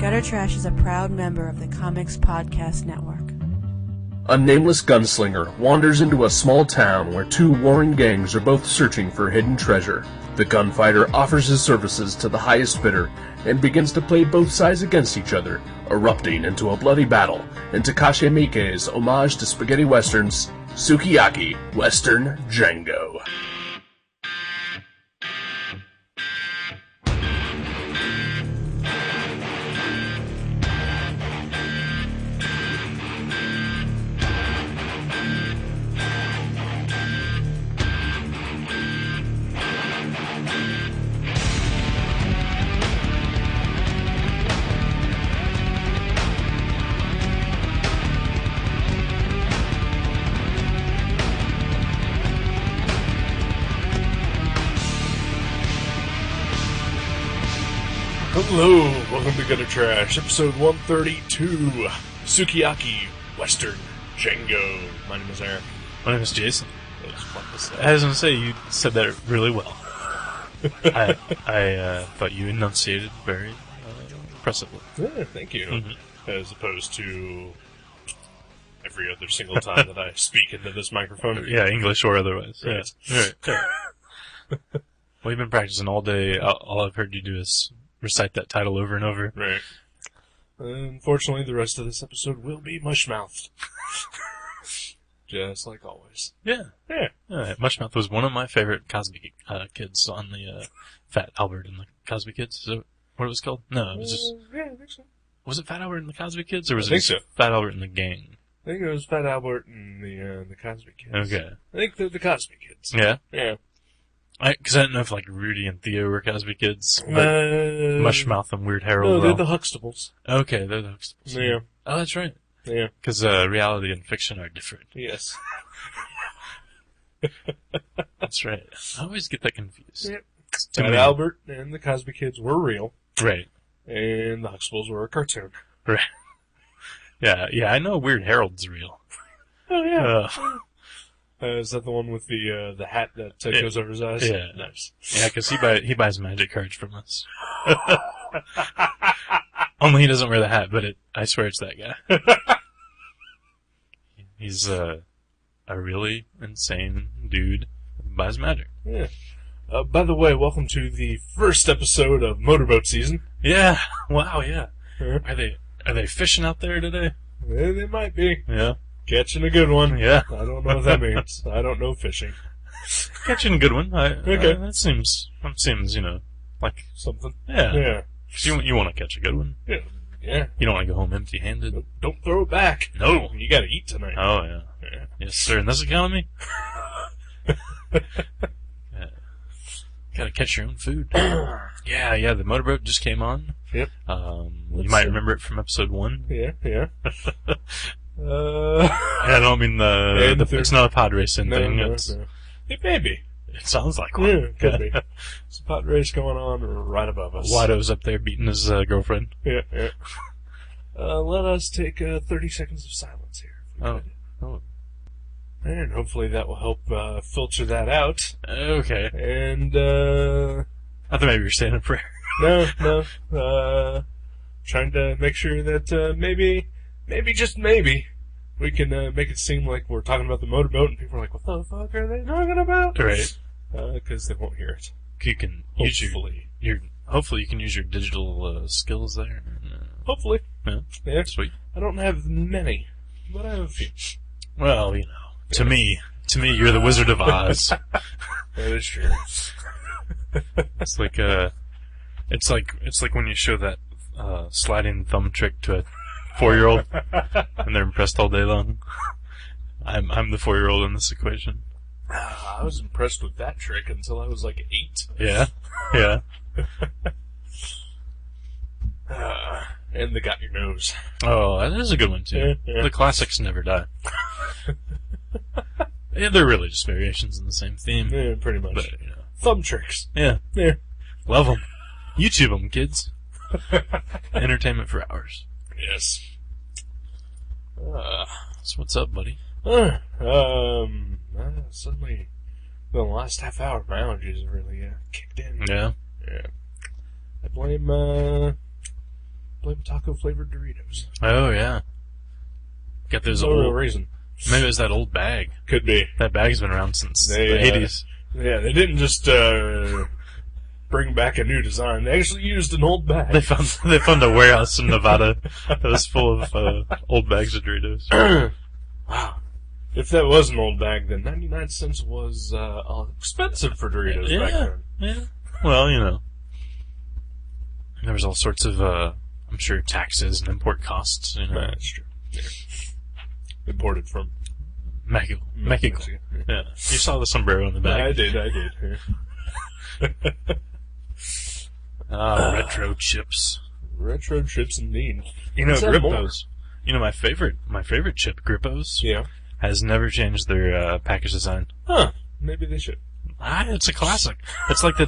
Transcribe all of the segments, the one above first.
Gutter Trash is a proud member of the Comics Podcast Network. A nameless gunslinger wanders into a small town where two warring gangs are both searching for hidden treasure. The gunfighter offers his services to the highest bidder and begins to play both sides against each other, erupting into a bloody battle in Takashi Miike's homage to spaghetti westerns, Sukiyaki, Western Django. Hello, welcome to Gutter Trash, episode 132, Sukiyaki, Western Django. My name is Aaron. My name is Jason. That was fun to say. I was going to say, you said that really well. I thought you enunciated very impressively. Yeah, thank you. Mm-hmm. As opposed to every other single time that I speak into this microphone. Yeah, English or otherwise. Right. Yeah. Right. Well, you've been practicing all day. All I've heard you do is recite that title over and over. Right. Unfortunately, the rest of this episode will be mush-mouthed. Just like always. Yeah. Yeah. Mushmouth was one of my favorite Cosby kids on the Fat Albert and the Cosby Kids. Is that what it was called? No, it was just... Yeah, I think so. Was it Fat Albert and the Cosby Kids, or was I it think just Fat Albert and the Gang? I think it was Fat Albert and the Cosby Kids. Okay. I think they're the Cosby Kids. Yeah? Yeah. Because I didn't know if, like, Rudy and Theo were Cosby Kids, but Mushmouth and Weird Harold No, were they're all... the Huxtables. Okay, they're the Huxtables. Yeah. Oh, that's right. Yeah. Because reality and fiction are different. Yes. That's right. I always get that confused. Yep. Too Fat many. Albert and the Cosby Kids were real, Right. and the Huxtables were a cartoon. Right. Yeah, I know Weird Harold's real. Oh, yeah. Uh, Is that the one with the hat that goes over his eyes? Yeah. Nice. yeah, because he buys magic cards from us. Only he doesn't wear the hat, but I swear it's that guy. He's a really insane dude who buys magic. Yeah. By the way, welcome to the first episode of Motorboat Season. Yeah. Wow. Yeah. Yeah. Are they fishing out there today? They might be. Yeah. Catching a good one. Yeah. I don't know what that means. I don't know fishing. Catching a good one. Okay. That seems like Something. yeah. Yeah. 'Cause you want to catch a good one. Yeah. Yeah. You don't want to go home empty-handed. Don't throw it back. No. You gotta eat tonight. Oh yeah. Yeah. Yes, sir. In this economy, gotta catch your own food. Yeah. The motorboat just came on. Yep. You might remember it from episode 1. Yeah. And I don't mean it's not a pod racing thing. No. It may be. It sounds like one. Yeah, it could be. There's a pod race going on right above us. Watto's up there beating his girlfriend. Yeah. Let us take 30 seconds of silence here. Oh. And hopefully that will help filter that out. Okay. And, I thought maybe you were saying a prayer. no. Trying to make sure that maybe, just maybe, we can make it seem like we're talking about the motorboat, and people are like, what the fuck are they talking about? Right. Because they won't hear it. You can Hopefully. hopefully you can use your digital skills there. Hopefully. Yeah. Sweet. I don't have many, but I have a few. Well, to me, you're the Wizard of Oz. That is true. It's like when you show that sliding thumb trick to a 4-year-old, and they're impressed all day long. I'm the 4-year-old in this equation. I was impressed with that trick until I was like 8. Yeah. And they got your nose. Oh, that is a good one too. Yeah. The classics never die. Yeah, they're really just variations in the same theme. Yeah, pretty much. But, Thumb tricks. Yeah. Love them. YouTube them, kids. Entertainment for hours. Yes. So what's up, buddy? Suddenly, the last half hour, my allergies have really kicked in. Yeah. Yeah. I blame blame taco flavored Doritos. Oh yeah. Got those No real old. reason. Maybe it was that old bag. Could be. That bag's been around since the They, 80s. Yeah, they didn't just bring back a new design. They actually used an old bag. They found a warehouse in Nevada that was full of old bags of Doritos. Wow. If that was an old bag, then 99 cents was expensive for Doritos back then. Yeah. Well, there was all sorts of, I'm sure, taxes and import costs. That's true. Yeah. Imported from Mexico. Yeah. Yeah. You saw the sombrero in the bag. I did. Yeah. Retro chips. Retro chips indeed. Grippos. More. My favorite chip, Grippos, Yeah. has never changed their package design. Huh. Maybe they should. It's a classic. It's like the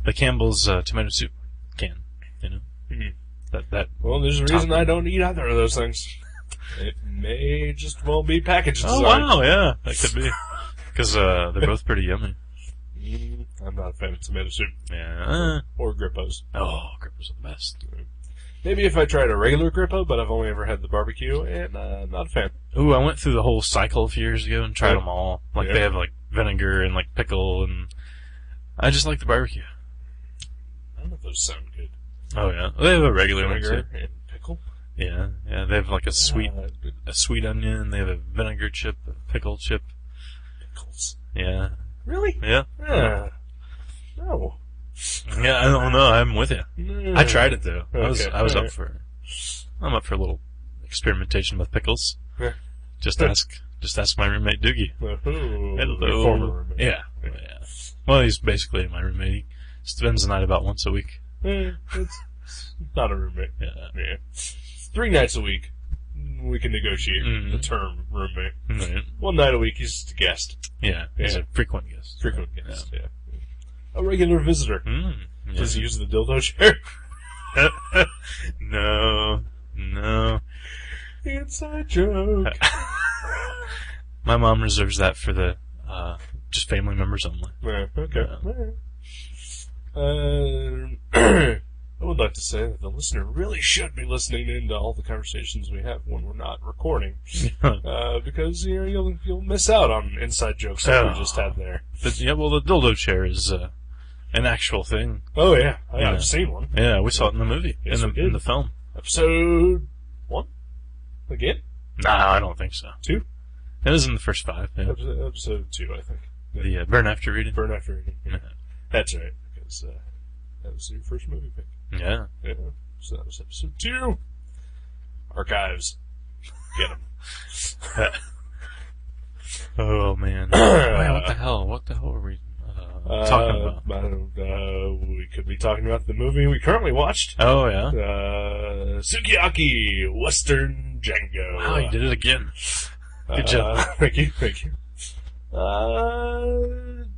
the Campbell's tomato soup can. Mhm. That. Well, there's a reason I don't eat either of those things. It may just well be package Oh design. wow, yeah, that could be. Because they're both pretty yummy. I'm not a fan of tomato soup. Yeah. Or Grippos. Oh, Grippos are the best. Maybe if I tried a regular Grippo, but I've only ever had the barbecue, and I'm not a fan. Ooh, I went through the whole cycle a few years ago and tried them all. Like, they have, like, vinegar and, like, pickle, and I just like the barbecue. I don't know if those sound good. Oh, yeah. They have a regular one, Vinegar too. and pickle? Yeah. They have, like, a sweet onion, they have a vinegar chip, a pickle chip. Pickles. Yeah. Really? Yeah. No. Yeah, I don't know. I'm with you. I tried it, though. Okay. I was up for I'm up for a little experimentation with pickles. Yeah. Just ask my roommate Doogie. Hello. Hello. Former roommate. Yeah. Well, he's basically my roommate. He spends the night about once a week. It's not a roommate. Yeah. 3 nights a week, we can negotiate the term roommate. Right. 1 night a week, he's just a guest. Yeah. He's Yeah. a frequent guest. Frequent guest, yeah. A regular visitor. Yeah. Does he use the dildo chair? No. Inside joke. My mom reserves that for the just family members only. Yeah, okay. I would like to say that the listener really should be listening into all the conversations we have when we're not recording, because you'll miss out on inside jokes like we just had there. The dildo chair is an actual thing. Oh yeah, Yeah. I've seen one. Yeah, we saw it in the movie, Yes, we did. in the film. Episode 1 again. No, I don't think so. 2. It was in the first 5. Yeah. Episode 2, I think. The burn after reading. Burn after reading. Yeah. That's right, because that was your first movie pick. Yeah. Yeah. So that was episode 2. Archives. Get them. Oh man. Man, what the hell? What the hell are we talking about? We could be talking about the movie we currently watched. Oh yeah. Sukiyaki, Western Django. Wow, you did it again. Good job. Thank you.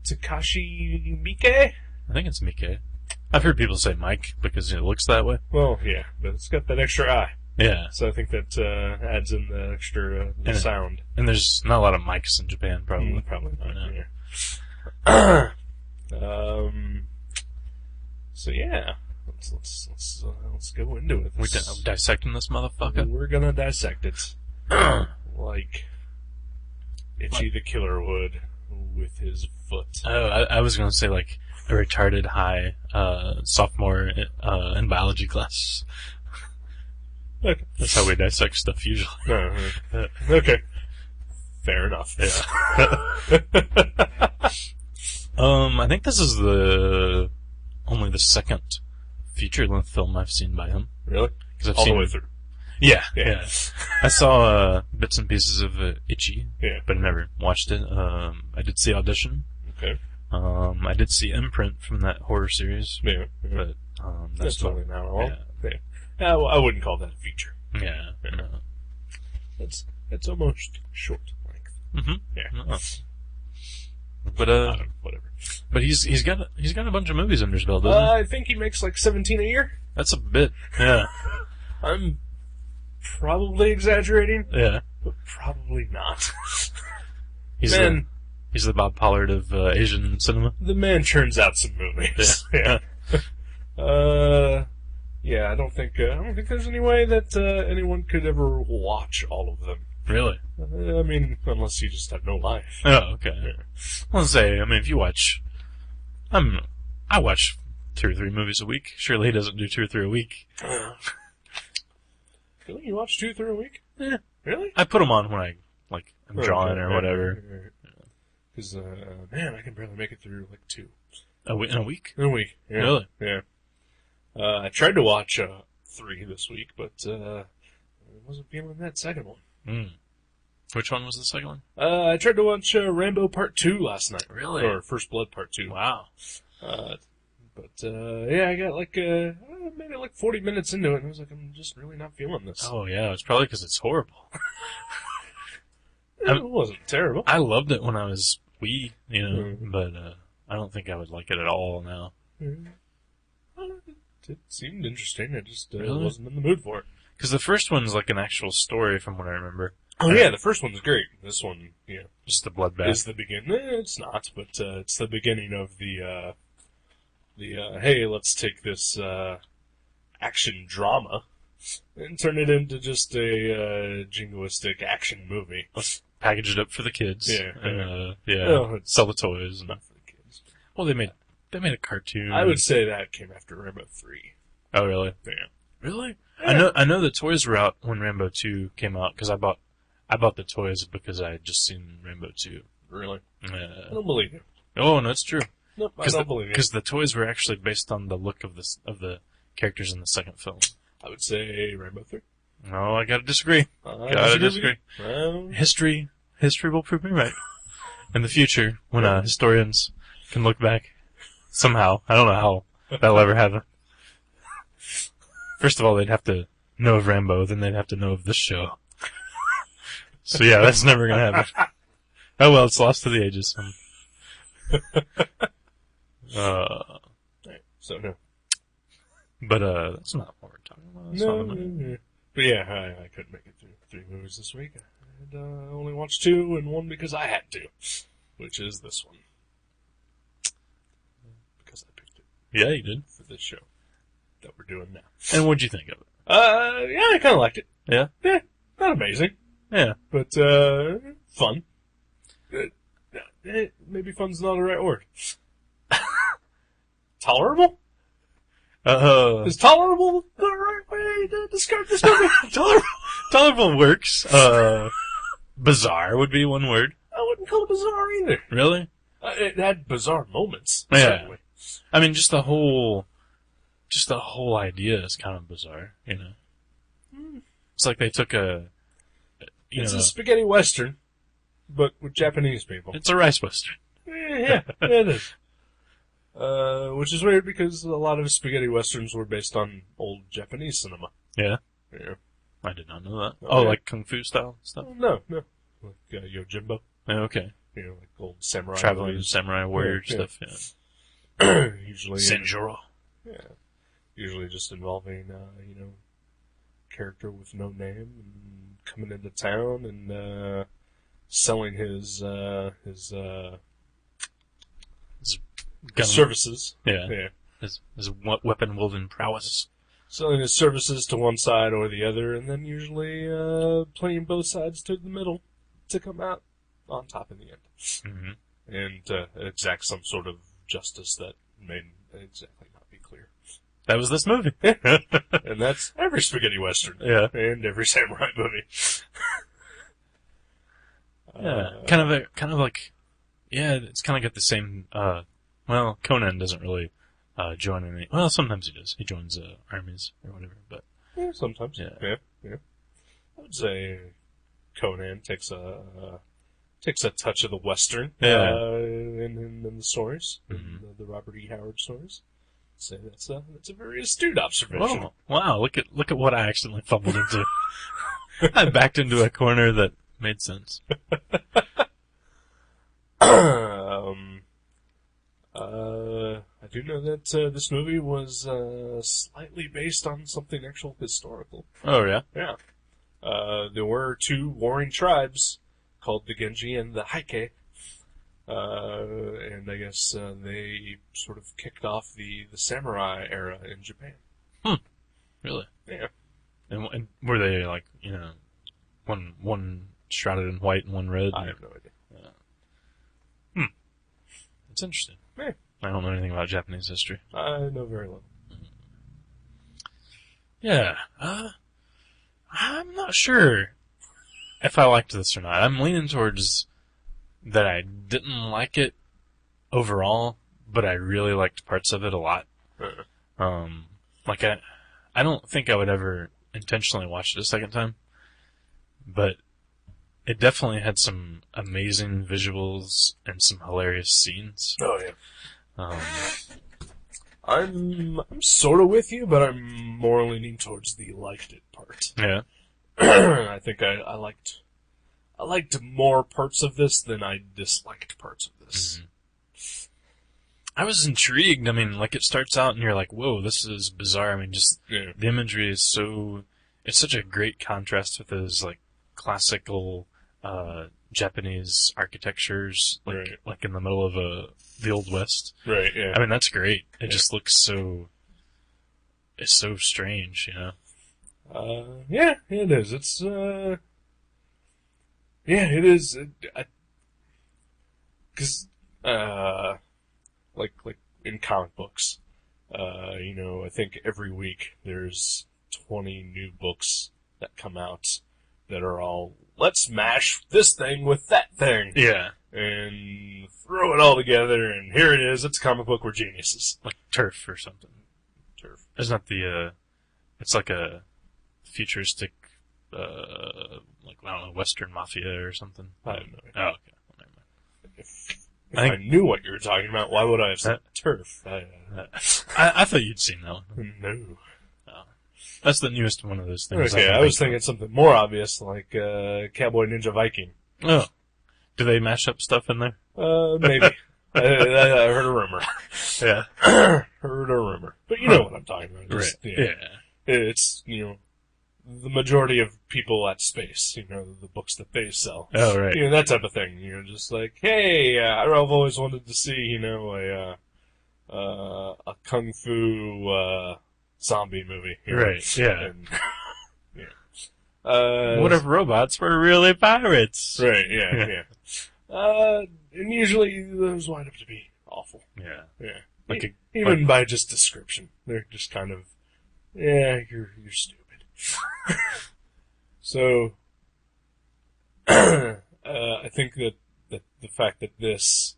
Takashi Miike? I think it's Miike. I've heard people say Mike because it looks that way. Well, yeah, but it's got that extra I. Yeah. So I think that adds in the extra sound. And there's not a lot of mics in Japan, probably. Probably not. Yeah. Yeah. So yeah, let's go into it. We're dissecting this motherfucker. We're gonna dissect it like Itchy the Killer would with his foot. Oh, I was gonna say like a retarded high sophomore in biology class. Okay. That's how we dissect stuff usually. Okay. Fair enough. Yeah. I think this is only the second feature-length film I've seen by him. Really? Because I've All seen the way through. Yeah. Yeah. I saw bits and pieces of Itchy, Yeah. but I never watched it. I did see Audition. Okay. I did see Imprint from that horror series, Yeah. but That's all. totally not all. Yeah. Yeah, well, I wouldn't call that a feature. Yeah. No. It's almost short length. Mm-hmm. Yeah. No. But whatever. but he's got a bunch of movies under his belt, doesn't he? I think he makes like 17 a year. That's a bit. Yeah. I'm probably exaggerating, Yeah. but probably not. He's the Bob Pollard of Asian cinema. The man churns out some movies. Yeah. Yeah. don't think there's any way that anyone could ever watch all of them. Really? I mean, unless you just have no life. Oh, okay. Yeah. Let's say, I mean, if you watch, I watch 2 or 3 movies a week. Surely he doesn't do 2 or 3 a week. Really? You watch 2 or 3 a week? Yeah. Really? I put them on when I'm drawing or whatever. Because, man, I can barely make it through, 2. In a week? In a week. Yeah. Really? Yeah. I tried to watch 3 this week, but I wasn't feeling that second one. Mm. Which one was the second one? I tried to watch Rambo Part 2 last night. Really? Or First Blood Part 2. Wow. Yeah, I got maybe 40 minutes into it, and I was like, I'm just really not feeling this. Oh, yeah, it's probably because it's horrible. It wasn't terrible. I loved it when I was wee, but I don't think I would like it at all now. It seemed interesting. I just Really? wasn't in the mood for it. Because the first one's like an actual story from what I remember. Oh, yeah, the first one's great. This one, Just the bloodbath. is the beginning. It's not, but it's the beginning of the hey, let's take this action drama and turn it into just a jingoistic action movie. Let's package it up for the kids. Yeah. Yeah. Well, Sell the toys. Not for the kids. Well, they made a cartoon. I would say that came after Rambo 3. Oh, really? Yeah. Really? Yeah. I know the toys were out when Rambo 2 came out, because I bought the toys because I had just seen Rambo 2. Really? I don't believe you. Oh, no, it's true. Nope, I don't believe you. Because the toys were actually based on the look of the characters in the second film. I would say Rambo 3. No, I gotta disagree. Gotta disagree. Well, History will prove me right. In the future, when historians can look back, somehow, I don't know how that'll ever happen. First of all, they'd have to know of Rambo, then they'd have to know of this show. So yeah, that's never gonna happen. Oh well, it's lost to the ages. so no. But that's not what we're talking about. That's not the movie. No. But yeah, I couldn't make it through 3 movies this week. I only watched 2, and 1 because I had to, which is this one. Because I picked it. Yeah, you did. For this show that we're doing now. And what'd you think of it? Yeah, I kind of liked it. Yeah? Yeah, not amazing, Yeah. but fun. Maybe fun's not the right word. Tolerable? Is tolerable the right way to describe this movie? Tolerable works. Bizarre would be one word. I wouldn't call it bizarre either. Really? It had bizarre moments. Yeah. Certainly. I mean, just the whole idea is kind of bizarre, It's like they took It's a spaghetti western, but with Japanese people. it's a rice western. Yeah, it is. Which is weird because a lot of spaghetti westerns were based on old Japanese cinema. Yeah? Yeah. I did not know that. Oh, Oh, yeah. like Kung Fu style stuff? No. Like Yojimbo. Yeah, okay. Like old samurai Traveling movies. samurai warrior Yeah. stuff, yeah. Usually. Senjuro. Yeah. Usually just involving, character with no name and coming into town and, selling his Gun. services. Yeah. Yeah. His weapon wielding prowess. Selling his services to one side or the other, and then usually playing both sides to the middle to come out on top in the end. Mm-hmm. And exact some sort of justice that may exactly not be clear. That was this movie. And that's every spaghetti western. Yeah. And every samurai movie. Yeah. Kind of like, yeah, it's kind of got the same, well, Conan doesn't really join any. Well, sometimes he does. He joins armies or whatever. But Yeah, sometimes. Yeah. Yeah. I would say Conan takes a touch of the western. Yeah. In the stories, Mhm. the Robert E. Howard stories. I'd say that's a very astute observation. whoa, wow! Look at what I accidentally fumbled into. I backed into a corner that made sense. I do know that this movie was slightly based on something actual historical. Oh yeah. Yeah. There were 2 warring tribes called the Genji and the Heike. And I guess they sort of kicked off the samurai era in Japan. Really? Yeah. And were they like, one shrouded in white and one red? I have no idea. It's interesting. Yeah. I don't know anything about Japanese history. I know very little. Yeah. I'm not sure if I liked this or not. I'm leaning towards that I didn't like it overall, but I really liked parts of it a lot. Like I don't think I would ever intentionally watch it a second time, but it definitely had some amazing visuals and some hilarious scenes. Oh yeah. I'm sort of with you, but I'm more leaning towards the liked it part. Yeah. I think I liked more parts of this than I disliked parts of this. Mm-hmm. I was intrigued. I mean, like, it starts out and you're like, whoa, this is bizarre. I mean, just the imagery is it's such a great contrast with those, like, classical Japanese architectures, like in the middle of the Old West. Right, yeah. I mean, that's great. It just looks it's so strange, Yeah, it is. It's, yeah, it is. Because, like in comic books, I think every week there's 20 new books that come out that are all, let's mash this thing with that thing. Yeah. And throw it all together, and here it is. It's a comic book. We're geniuses. Like Turf or something. Turf. It's not it's like a futuristic, like, I don't know, Western Mafia or something. I have no idea. Oh, okay. Well, never mind. If I knew what you were talking about, why would I have said Turf? I thought you'd seen that one. No. Oh. That's the newest one of those things. Okay, I was thinking something more obvious, like Cowboy Ninja Viking. Oh. Do they mash up stuff in there? Maybe. I heard a rumor. Yeah. Heard a rumor. But you know what I'm talking about. Just, right. Yeah. It's, the majority of people at space, the books that they sell. Oh, right. That type of thing. Just like, hey, I've always wanted to see, a kung fu, zombie movie. Right, yeah. And, what if robots were really pirates? Right, yeah. And usually those wind up to be awful. Yeah. Yeah. Even by just description. They're just kind of, you're stupid. So, I think that the fact that this,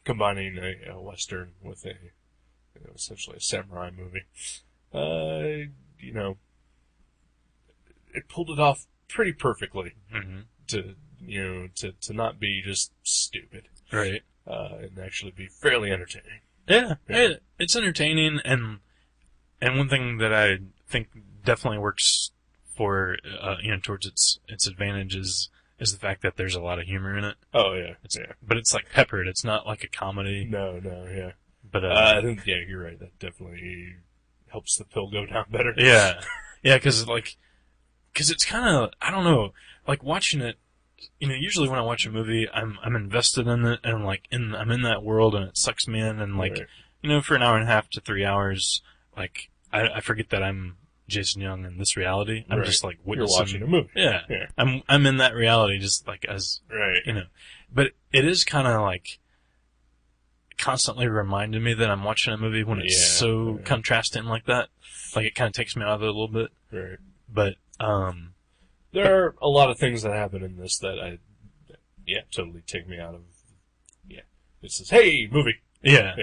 combining a Western with essentially a samurai movie, it pulled it off pretty perfectly. Mm-hmm. To not be just stupid. Right. And actually be fairly entertaining. Yeah. It's entertaining, and one thing that I think definitely works for, towards its advantages is the fact that there's a lot of humor in it. Oh, yeah. But it's like peppered. It's not like a comedy. No, yeah. But, I think, you're right. That definitely helps the pill go down better. Yeah. Yeah, cause it's kinda, I don't know, like watching it, usually when I watch a movie, I'm invested in it, and I'm in that world, and it sucks me in, and right. For an hour and a half to 3 hours, like, I forget that I'm Jason Young in this reality. I'm right. just like witnessing. You're watching a movie. Yeah. I'm in that reality, just like as, right. But it is kinda like, constantly reminding me that I'm watching a movie when it's so contrasting like that. Like, it kinda takes me out of it a little bit. Right. But, there are a lot of things that happen in this that totally take me out of, it says, hey, movie. Yeah.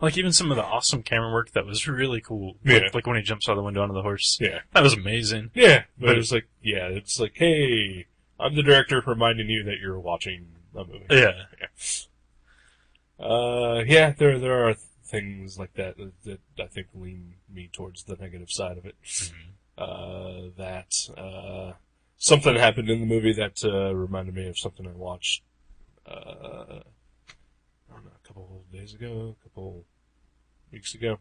Like, even some of the awesome camera work that was really cool. Like when he jumps out the window onto the horse. Yeah. That was amazing. Yeah. But it's like, it's like, hey, I'm the director reminding you that you're watching a movie. Yeah. There are things like that I think lean me towards the negative side of it. Mm-hmm. Something happened in the movie that reminded me of something I watched I don't know, a couple days ago, a couple weeks ago.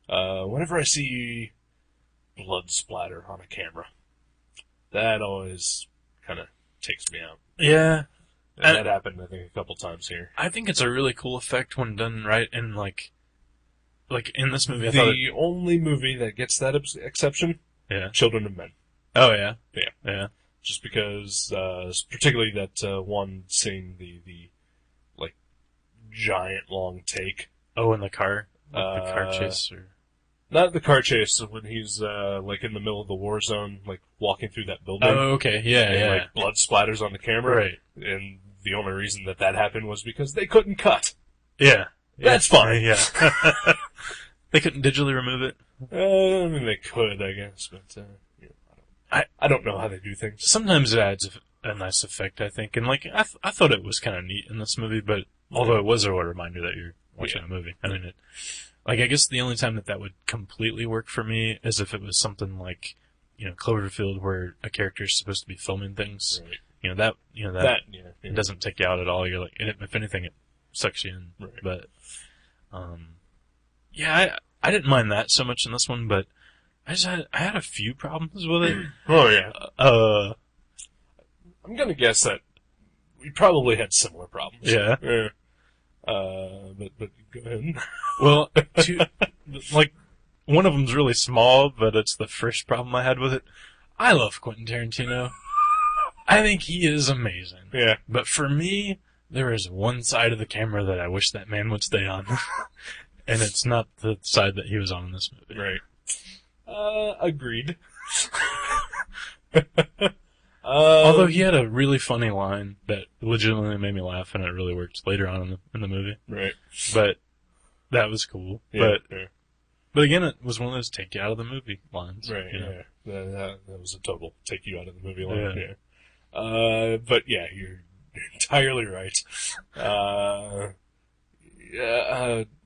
Whenever I see blood splatter on a camera, that always kind of takes me out. Yeah. And that happened, I think, a couple times here. I think it's a really cool effect when done right, and like like in this movie, I thought the only movie that gets that exception, Children of Men. Oh yeah, yeah. Just because, particularly that one scene, the like giant long take. Oh, in the car, the car chase, or not the car chase when he's like in the middle of the war zone, like walking through that building. Oh, okay, yeah. Like blood splatters on the camera, right? And the only reason that happened was because they couldn't cut. Yeah. That's fine. Yeah. They couldn't digitally remove it? I mean, they could, I guess, but I don't know how they do things. Sometimes it adds a nice effect, I think. And, like, I thought it was kind of neat in this movie, but although it was a reminder that you're watching a movie. I mean, I guess the only time that would completely work for me is if it was something like, Cloverfield, where a character is supposed to be filming things. Right. That it doesn't take you out at all. You're like, if anything, it sucks you in. Right. But, I didn't mind that so much in this one, but I had a few problems with it. Oh yeah. I'm gonna guess that we probably had similar problems. Yeah. But go ahead. Well, one of them's really small, but it's the first problem I had with it. I love Quentin Tarantino. I think he is amazing. Yeah. But for me, there is one side of the camera that I wish that man would stay on. And it's not the side that he was on in this movie. Right. Agreed. Although he had a really funny line that legitimately made me laugh, and it really worked later on in the movie. Right. But that was cool. Yeah, But again, it was one of those take you out of the movie lines. Right, yeah. That was a total take you out of the movie line, But yeah, you're entirely right.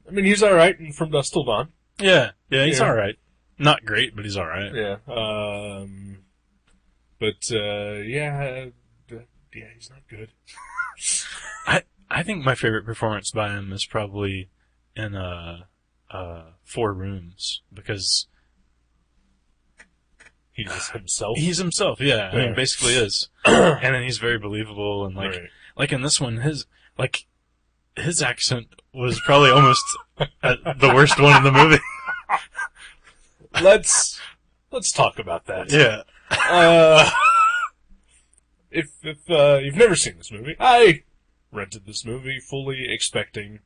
I mean, he's alright in From Dusk Till Dawn. Yeah, he's alright. Not great, but he's alright. Yeah. He's not good. I think my favorite performance by him is probably in Four Rooms, because he's himself. He's himself, yeah. I mean, basically is. And then he's very believable, and like in this one, his accent was probably almost the worst one in the movie. Let's talk about that. Yeah. If you've never seen this movie, I rented this movie fully expecting,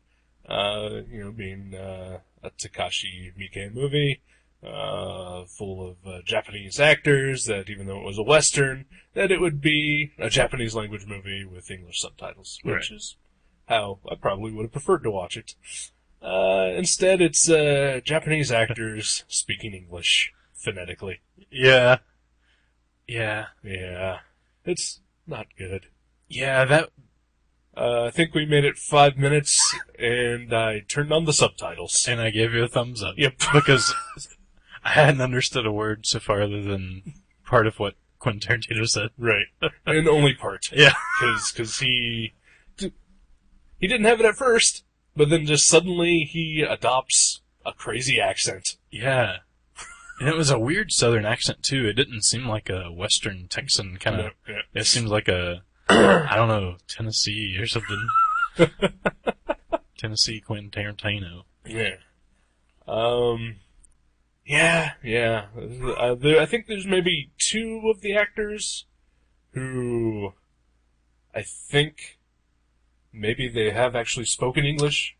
being a Takashi Miike movie, full of Japanese actors, that even though it was a Western, that it would be a Japanese language movie with English subtitles, which is how I probably would have preferred to watch it. Instead, it's Japanese actors speaking English phonetically. Yeah. It's not good. Yeah, I think we made it 5 minutes, and I turned on the subtitles. And I gave you a thumbs up. Yep. Because I hadn't understood a word so far other than part of what Quentin Tarantino said. Right. And only part. Yeah. Because he didn't have it at first, but then just suddenly he adopts a crazy accent. Yeah. And it was a weird southern accent, too. It didn't seem like a Western Texan kind of... Yeah. It seemed like a, I don't know, Tennessee or something. Tennessee Quentin Tarantino. Yeah. I think there's maybe two of the actors who I think maybe they have actually spoken English.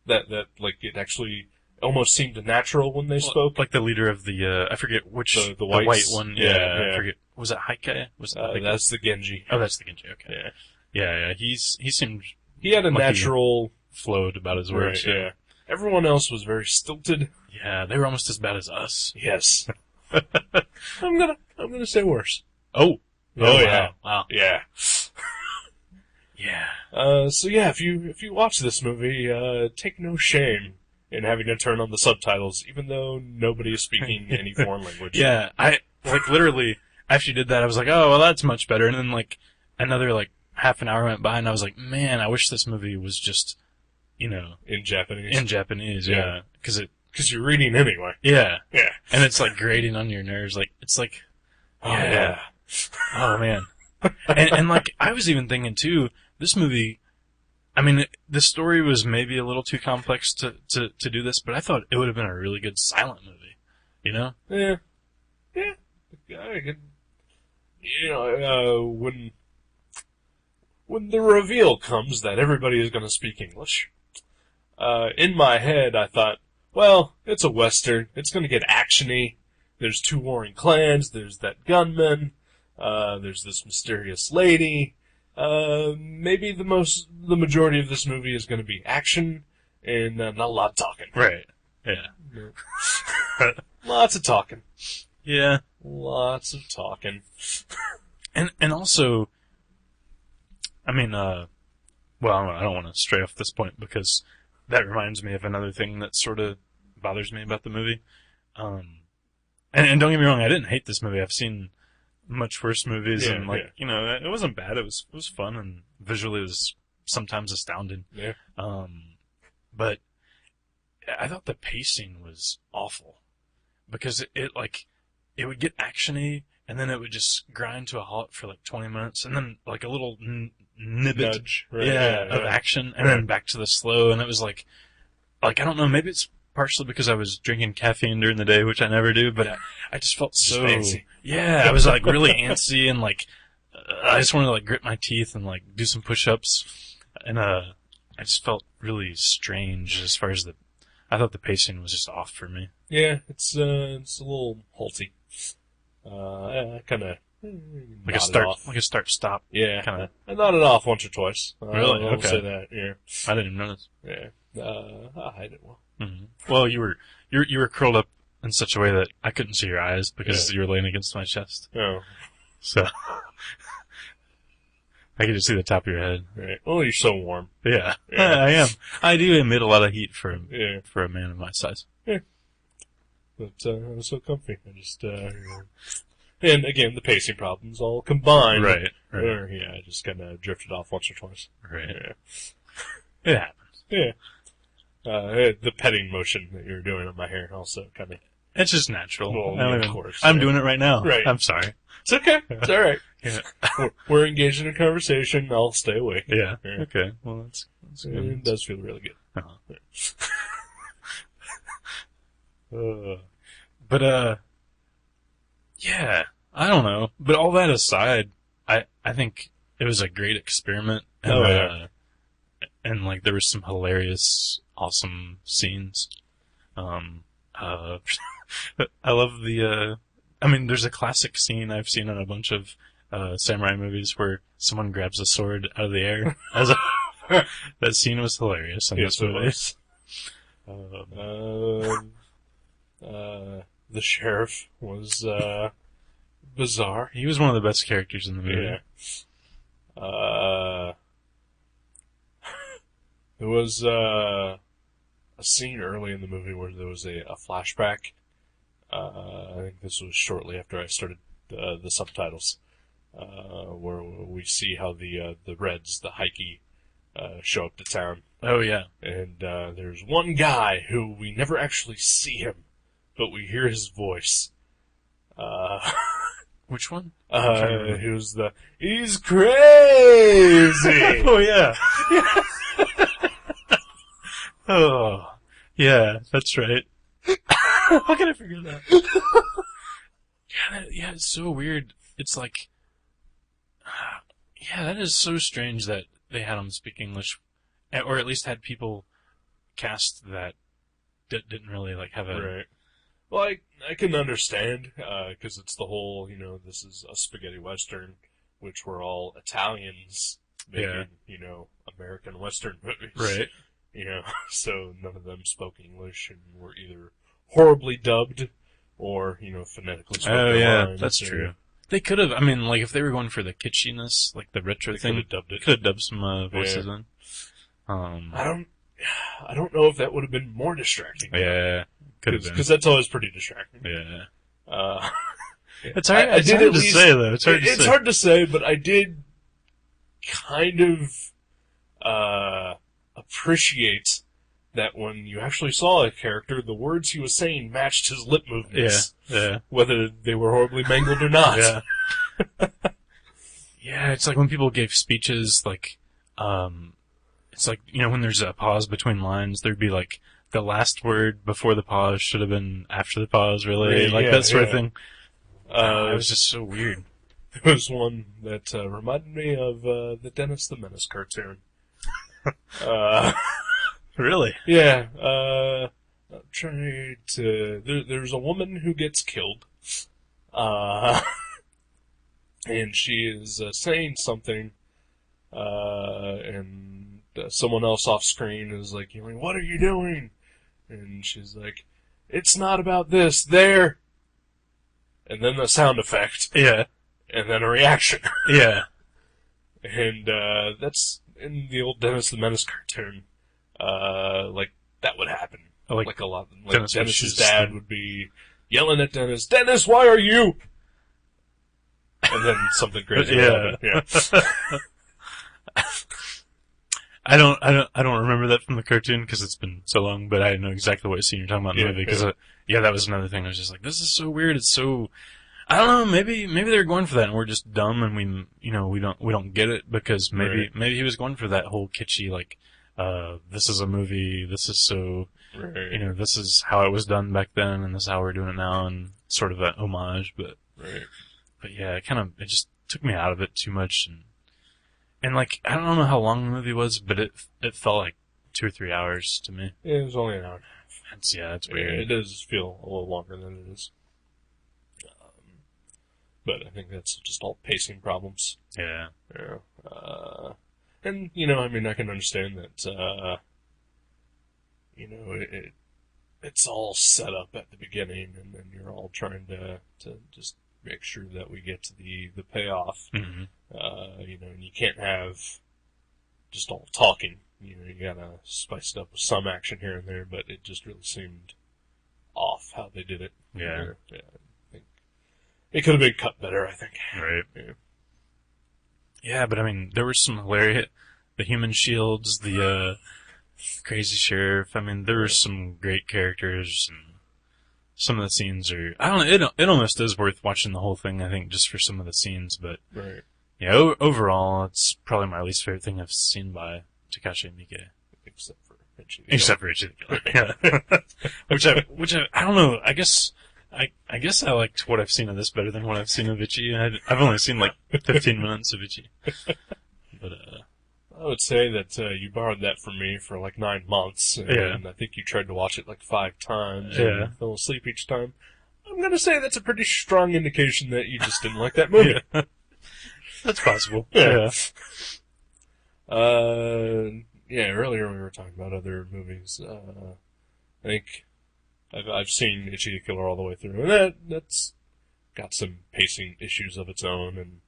That like it actually almost seemed natural when they spoke. Like the leader of the, I forget which, the white one. Yeah. I forget. Was it Heike? That's the Genji. Oh, that's the Genji, okay. Yeah. He seemed... He had a natural... flowed about his words. Right, yeah. Everyone else was very stilted. Yeah, they were almost as bad as us. Yes. I'm gonna say worse. Oh, yeah. Wow. Yeah. Yeah. So yeah, if you watch this movie, take no shame in having to turn on the subtitles, even though nobody is speaking any foreign language. Yeah, I, literally, after you did that, I was like, oh, well, that's much better. And then, another, half an hour went by, and I was like, man, I wish this movie was just, in Japanese. In Japanese, yeah. Because you're reading anyway. Yeah. Yeah. And it's, grating on your nerves. Yeah. Oh, man. and I was even thinking, too, this movie, I mean, the story was maybe a little too complex to do this, but I thought it would have been a really good silent movie. You know? Yeah. I could, when the reveal comes that everybody is going to speak English, in my head I thought, well, it's a Western. It's going to get actiony. There's two warring clans. There's that gunman. There's this mysterious lady. Maybe the majority of this movie is going to be action and not a lot of talking. Right. Yeah. Lots of talking. Yeah. Lots of talking. And also, I mean, well, I don't want to stray off this point because that reminds me of another thing that sort of bothers me about the movie. And don't get me wrong, I didn't hate this movie. I've seen much worse movies, and it wasn't bad. It was fun, and visually it was sometimes astounding. Yeah. But I thought the pacing was awful because it would get actiony, and then it would just grind to a halt for like 20 minutes, and then like a little nudge, right, of action, and then back to the slow, and it was like I don't know, maybe it's partially because I was drinking caffeine during the day, which I never do, but I just felt so fancy. Yeah, I was like really antsy, and like I just wanted to like grit my teeth and like do some push-ups, and I just felt really strange as far as I thought the pacing was just off for me. Yeah, it's a little halty. Kind of like a start-stop. Yeah, kind of. I nodded off once or twice. Really? I'll Okay. say that. Yeah, I didn't even notice. yeah. I hide it well. Mm-hmm. Well, you were curled up in such a way that I couldn't see your eyes because you were laying against my chest. Oh, So I could just see the top of your head. right. Oh, you're so warm. Yeah, Yeah. I am. I do emit a lot of heat for Yeah, a man of my size. but I was so comfy. I just and again the pacing problems all combined. Right. Where, I just kind of drifted off once or twice. Right. Yeah. It happens. Yeah. The petting motion that you were doing on my hair also kind of. It's just natural. Well, of course. I'm doing it right now. Right. I'm sorry. It's okay. It's all right. Yeah. We're engaged in a conversation. I'll stay awake. Yeah. Yeah. Okay. Well, that's good. It does feel really good. Uh-huh. But yeah, I don't know. But all that aside, I think it was a great experiment. And, and like there were some hilarious, awesome scenes. I love I mean, there's a classic scene I've seen in a bunch of samurai movies where someone grabs a sword out of the air. That scene was hilarious in this movie. The sheriff was bizarre. He was one of the best characters in the movie. Yeah. There was a scene early in the movie where there was a flashback. I think this was shortly after I started the subtitles, where we see how the Reds, the Heike, show up to town. Oh yeah. And there's one guy who we never actually see him, but we hear his voice. Which one? He's crazy! Oh yeah. Oh yeah, that's right. How can I forget that? Yeah, it's so weird. It's like, yeah, that is so strange that they had him speak English, or at least had people cast that didn't really like have a. Right. Well, I can understand, because it's the whole, this is a spaghetti western, which we're all Italians making, American western movies. Right. So none of them spoke English and were either horribly dubbed or, phonetically spoke. Oh their yeah, lines, that's true. They could have. I mean, like if they were going for the kitschiness, like the retro They thing, could have dubbed it. could have dubbed some voices in. I don't know if that would have been more distracting. Yeah, could have been. Because that's always pretty distracting. Yeah. It's hard. I It's did hard at to least- say though. It's hard to It's say. hard to say, but I did kind of appreciate that when you actually saw a character, the words he was saying matched his lip movements. Yeah. Whether they were horribly mangled or not. Yeah. Yeah, it's like when people gave speeches, like, It's like, when there's a pause between lines, there'd be like the last word before the pause should have been after the pause, really. Like that sort of thing. It was just so weird. There was one that reminded me of the Dennis the Menace cartoon. Really? Yeah. I'm trying to... There's a woman who gets killed. And she is saying something, and someone else off screen is like, yelling, "What are you doing?" And she's like, "It's not about this, there." And then the sound effect. Yeah. And then a reaction. Yeah. And that's in the old Dennis the Menace cartoon. Like, that would happen. Like a lot. Like Dennis's dad would be yelling at Dennis, "Dennis, why are you?" And then something crazy would happen. Yeah. I don't remember that from the cartoon because it's been so long, but I know exactly what scene you're talking about in the movie. Because that was another thing. I was just like, this is so weird. It's so, I don't know. Maybe they're going for that, and we're just dumb, and we don't get it because maybe he was going for that whole kitschy like, this is a movie. This is so, this is how it was done back then, and this is how we're doing it now, and sort of that homage. But yeah, it just took me out of it too much, and like, I don't know how long the movie was, but it felt like 2 or 3 hours to me. Yeah, it was only an hour. That's weird. Yeah, it does feel a little longer than it is. But I think that's just all pacing problems. Yeah. And, I mean, I can understand that, it's all set up at the beginning, and then you're all trying to just make sure that we get to the payoff. Mm-hmm. And you can't have just all talking. You gotta spice it up with some action here and there, but it just really seemed off how they did it. Yeah. I think it could have been cut better, I think. Right. Yeah, but I mean, there was some hilarious, the human shields, the, crazy sheriff. I mean, there were some great characters, and some of the scenes are, I don't know, it almost is worth watching the whole thing, I think, just for some of the scenes, but yeah, overall, it's probably my least favorite thing I've seen by Takashi Miike. Except for Ichi the Killer. Yeah. which I don't know, I guess I liked what I've seen of this better than what I've seen of Ichi. I've only seen like 15 minutes of Ichi. But, I would say that you borrowed that from me for like 9 months, and I think you tried to watch it like 5 times, and fell asleep each time. I'm gonna say that's a pretty strong indication that you just didn't like that movie. That's possible. Earlier we were talking about other movies. I think I've seen Ichi the Killer all the way through, and that's got some pacing issues of its own, and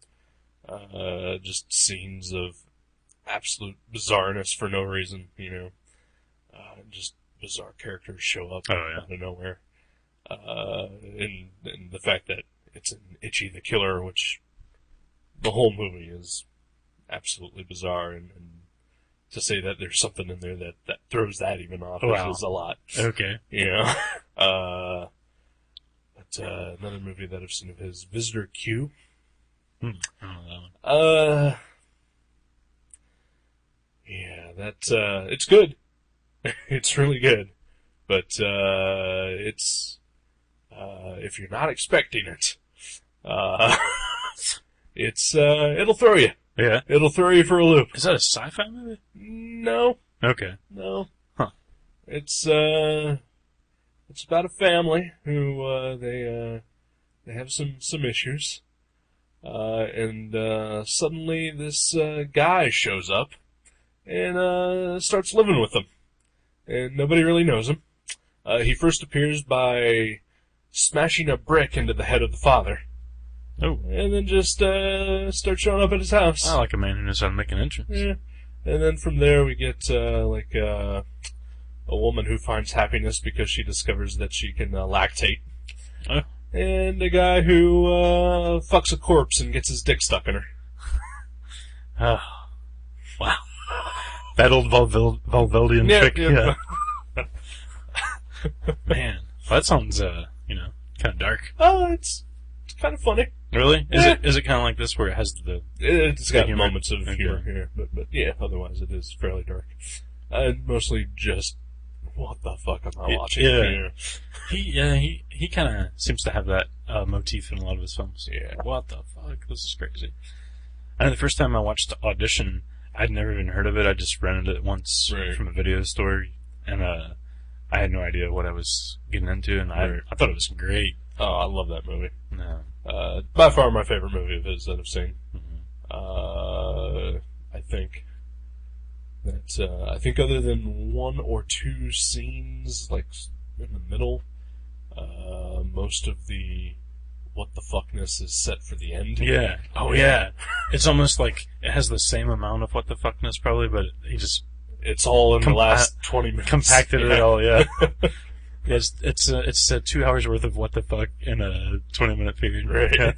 just scenes of absolute bizarreness for no reason, just bizarre characters show up out of nowhere. And the fact that it's an Ichi the Killer, which the whole movie is absolutely bizarre, and to say that there's something in there that throws that even off, which is a lot. Okay. But another movie that I've seen of his, Visitor Q. I don't know that one. It's good. It's really good. But, if you're not expecting it, it'll throw you. Yeah. It'll throw you for a loop. Is that a sci-fi movie? No. Okay. No. Huh. It's about a family who, they have some issues. And suddenly this, guy shows up and, starts living with them. And nobody really knows him. He first appears by smashing a brick into the head of the father. Oh. And then just, starts showing up at his house. I like a man who knows how to make an entrance. Yeah. And then from there we get, a woman who finds happiness because she discovers that she can, lactate. Oh. And a guy who, fucks a corpse and gets his dick stuck in her. Oh. Wow. That old Valveldian trick. Yeah. Man. Well, that sounds, kind of dark. Oh, it's kind of funny. Really? Yeah. Is it kind of like this where it has the... It's got humor? moments of humor here, but yeah, otherwise it is fairly dark. Mostly just, what the fuck am I watching here? He kind of seems to have that motif in a lot of his films. Yeah. What the fuck? This is crazy. I know the first time I watched Audition, I'd never even heard of it. I just rented it once from a video store, and I had no idea what I was getting into, and I thought it was great. Oh, I love that movie. No. By far my favorite movie of his that I've seen. Mm-hmm. I think that, I think other than one or two scenes, like, in the middle, most of the what the fuckness is set for the end. Yeah. Oh, yeah. It's almost like it has the same amount of what the fuckness probably, but he just... It's all in the last 20 minutes. Compacted it all, yeah. Yeah, it's 2 hours worth of what the fuck in a 20-minute period. Right. Yeah.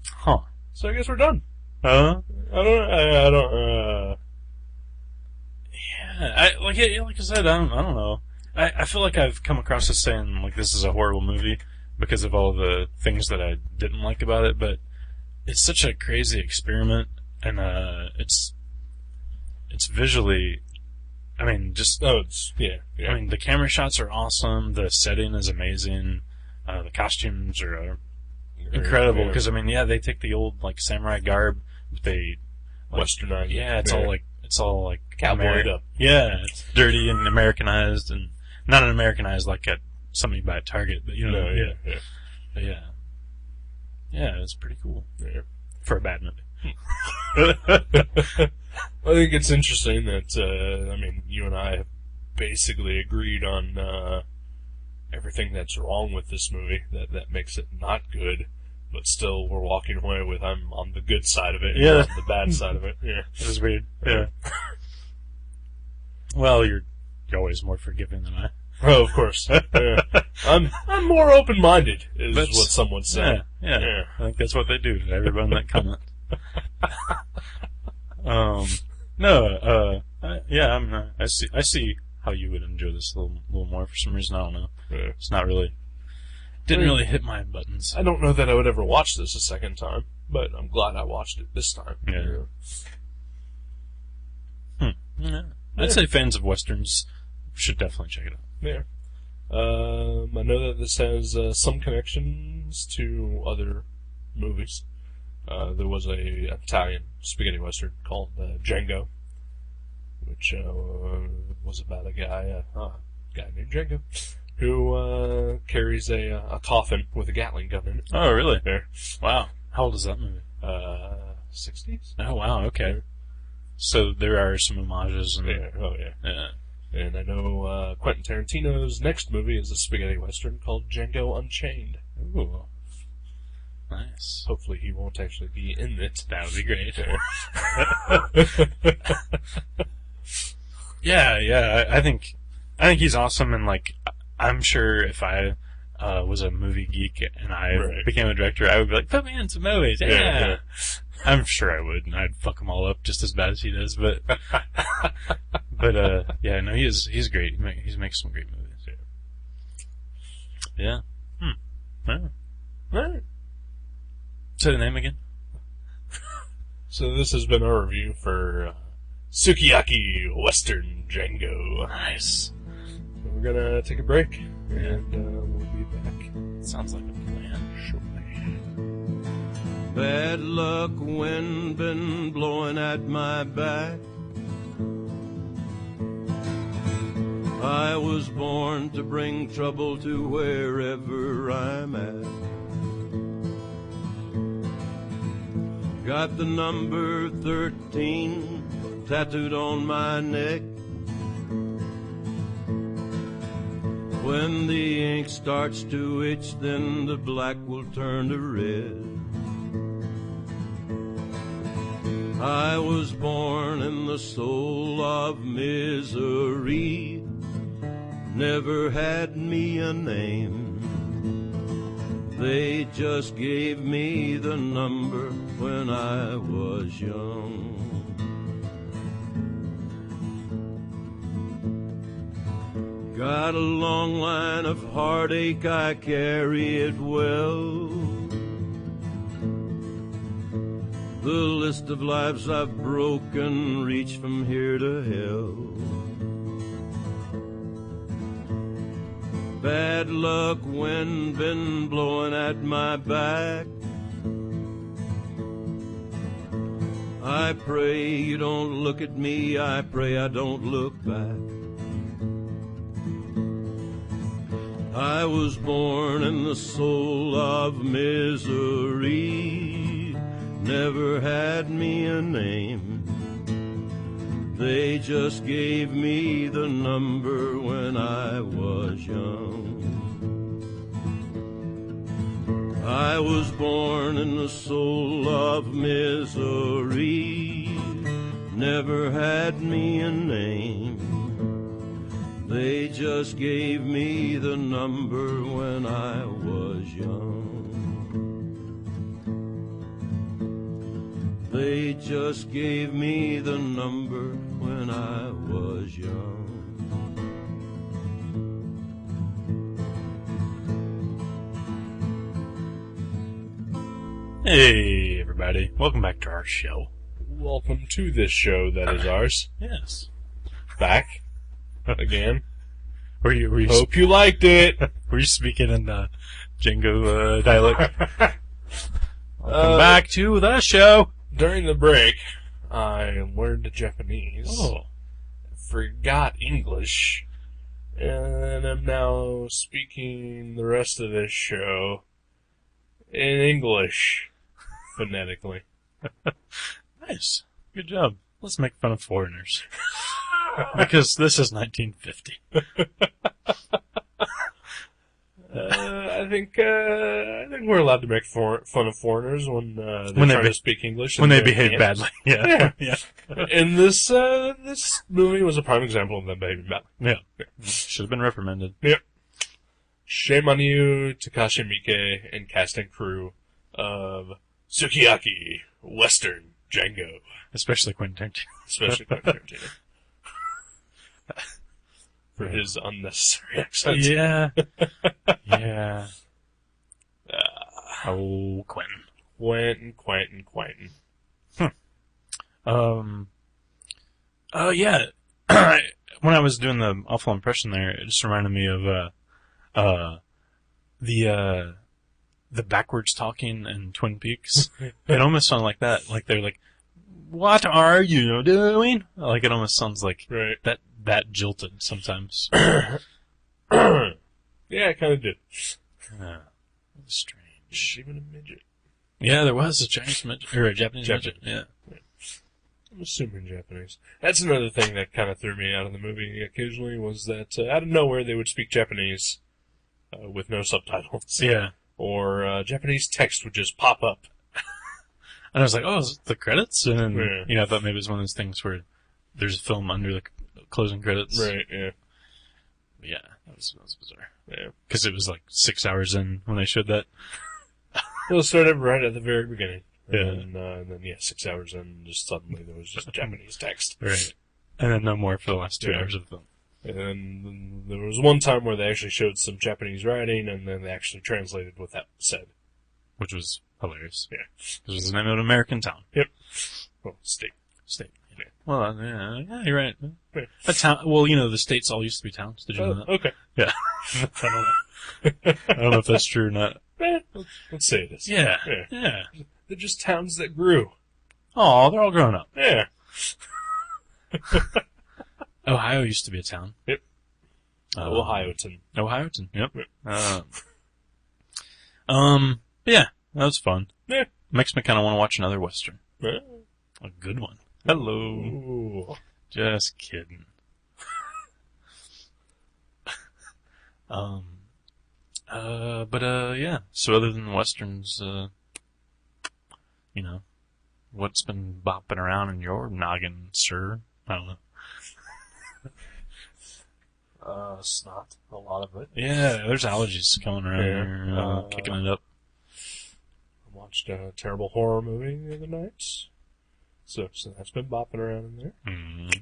Huh. So I guess we're done. Huh? I don't. Yeah, like I said, I don't know. I feel like I've come across as saying like this is a horrible movie because of all the things that I didn't like about it, but it's such a crazy experiment, and it's visually, I mean, just yeah. I mean, the camera shots are awesome. The setting is amazing. The costumes are incredible because I mean, yeah, they take the old like samurai garb, but they Westernized. Yeah, it's all like cowboyed up. Yeah, it's dirty and Americanized, and not an Americanized like at something by Target, but you know, But yeah, it's pretty cool for a bad movie. I think it's interesting that I mean, you and I have basically agreed on everything that's wrong with this movie that makes it not good. But still, we're walking away with I'm on the good side of it, and you're on the bad side of it. Yeah, it was weird. Yeah. Well, you're always more forgiving than I. Oh, of course. Yeah. I'm more open-minded, is what some would say. Yeah. I think that's what they do to everyone that comment. I see how you would enjoy this a little more for some reason. I don't know. Yeah. It's not really. Didn't really hit my buttons. I don't know that I would ever watch this a second time, but I'm glad I watched it this time. Yeah. I'd say fans of westerns should definitely check it out. Yeah. I know that this has some connections to other movies. There was a Italian spaghetti western called Django, which was about a guy named Django, who carries a coffin with a Gatling gun in it. Oh, really? Yeah. Wow. How old is that movie? 60s? Oh, wow, okay. Yeah. So there are some homages. And, Yeah. And I know Quentin Tarantino's next movie is a spaghetti western called Django Unchained. Ooh. Nice. Hopefully he won't actually be in it. That would be great. Yeah, I think he's awesome, and like I'm sure if I was a movie geek and I became a director, I would be like, put me in some movies. Yeah. I'm sure I would, and I'd fuck them all up just as bad as he does. But yeah, no, he's great. He makes some great movies. Yeah. All right. Say the name again. So this has been our review for Sukiyaki Western Django. Nice. So we're gonna take a break, and we'll be back. Sounds like a plan. Shortly. Bad luck, wind been blowing at my back. I was born to bring trouble to wherever I'm at. Got the number 13 tattooed on my neck. When the ink starts to itch, then the black will turn to red. I was born in the soul of misery, never had me a name. They just gave me the number when I was young. Got a long line of heartache, I carry it well. The list of lives I've broken reach from here to hell. Bad luck, wind been blowing at my back. I pray you don't look at me, I pray I don't look back. I was born in the soul of misery, never had me a name. They just gave me the number when I was young. I was born in the soul of misery, never had me a name. They just gave me the number when I was young. They just gave me the number when I was young. Hey, everybody. Welcome back to our show. Welcome to this show that is ours. Yes. Back. Again. Were you Hope you liked it. were you speaking in Django dialect? Welcome back to the show. During the break, I learned Japanese. Oh. Forgot English. And I'm now speaking the rest of this show in English. Phonetically. Nice. Good job. Let's make fun of foreigners. Because this is 1950. I think we're allowed to make fun of foreigners when they're trying to speak English. When they behave badly. Yeah. Yeah. And this movie was a prime example of them behaving badly. Yeah. Should have been reprimanded. Yep. Shame on you, Takashi Miike, and cast and crew of Sukiyaki, Western, Django. Especially Quentin Tarantino. Especially Quentin Tarantino. For his unnecessary accent. Yeah. Yeah. Oh, Quentin. Quentin. Yeah. When I was doing the awful impression there, it just reminded me of, the backwards talking in Twin Peaks. It almost sounded like that. Like they're like, "What are you doing?" Like it almost sounds like Right. that jilted sometimes. Yeah, it kind of did. Strange. Even a midget. Yeah, there was a Chinese midget, or a Japanese midget. Yeah. I'm assuming Japanese. That's another thing that kind of threw me out of the movie occasionally, was that out of nowhere they would speak Japanese with no subtitles. Yeah. Or Japanese text would just pop up. And I was like, oh, is it the credits? And then, Yeah. I thought maybe it was one of those things where there's a film under the closing credits. Right, yeah. But yeah, that was bizarre. Yeah. Because it was like 6 hours in when they showed that. Well, it started right at the very beginning. Yeah. And then 6 hours in, just suddenly there was just Japanese text. Right. And then no more for the last 2 Yeah. hours of the film. And then there was one time where they actually showed some Japanese writing, and then they actually translated what that said. Which was hilarious. Yeah. It was the name of an American town. Yep. Well, state. Yeah. Well, yeah, you're right. Yeah. A town. Well, the states all used to be towns. Did you know that? Okay. Yeah. I don't know. I don't know if that's true or not. Let's say it is. Yeah. Yeah. Yeah. They're just towns that grew. Oh, they're all grown up. Yeah. Ohio used to be a town. Yep. Ohioton. Ohioton. Yep. Yep. Yeah, that was fun. Yeah. Makes me kind of want to watch another Western. Yeah. A good one. Hello. Ooh. Just kidding. Yeah. So other than Westerns, what's been bopping around in your noggin, sir? I don't know. Snot. A lot of it. Yeah, there's allergies coming around here, kicking it up. I watched a terrible horror movie the other night. So that's been bopping around in there. Mm.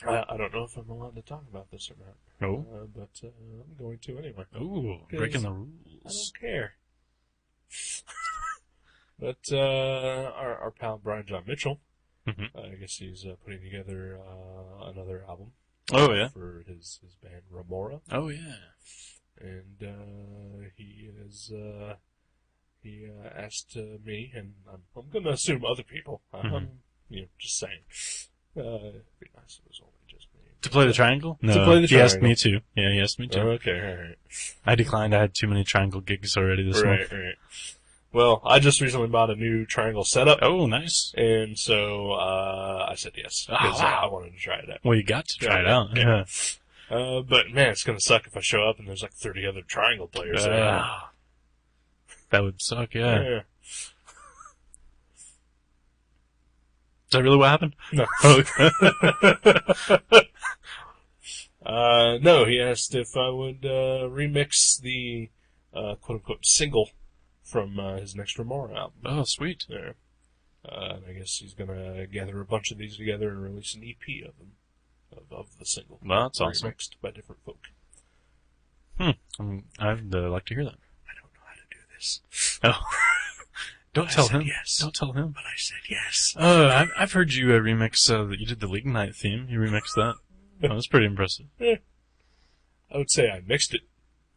I don't know if I'm allowed to talk about this or not. Oh. But I'm going to anyway. Ooh, breaking the rules. I don't care. But our pal Brian John Mitchell, I guess he's putting together another album. Oh, yeah. For his band Remora. Oh, yeah. And he is he asked me, and I'm going to assume other people. I'm just saying. It'd be nice if it was only just me. To play the triangle? No, to play the he asked triangle. me too. Yeah, he asked me too. Okay, alright. I declined. I had too many triangle gigs already this month. Right. Well, I just recently bought a new triangle setup. Oh, nice. And so, I said yes. Because I wanted to try it out. Well, you got to try it out. Yeah. But man, it's gonna suck if I show up and there's like 30 other triangle players there. That would suck, yeah. Yeah. Is that really what happened? No. No, he asked if I would remix the quote-unquote single from his next Remora album. Oh, sweet. Yeah. And I guess he's going to gather a bunch of these together and release an EP of them, of the single. Well, that's awesome. Remixed by different folk. I'd like to hear that. I don't know how to do this. Oh. Don't tell him. Yes. Don't tell him. But I said yes. I've heard you remix that you did the League Night theme. You remixed that. That was pretty impressive. Yeah. I would say I mixed it.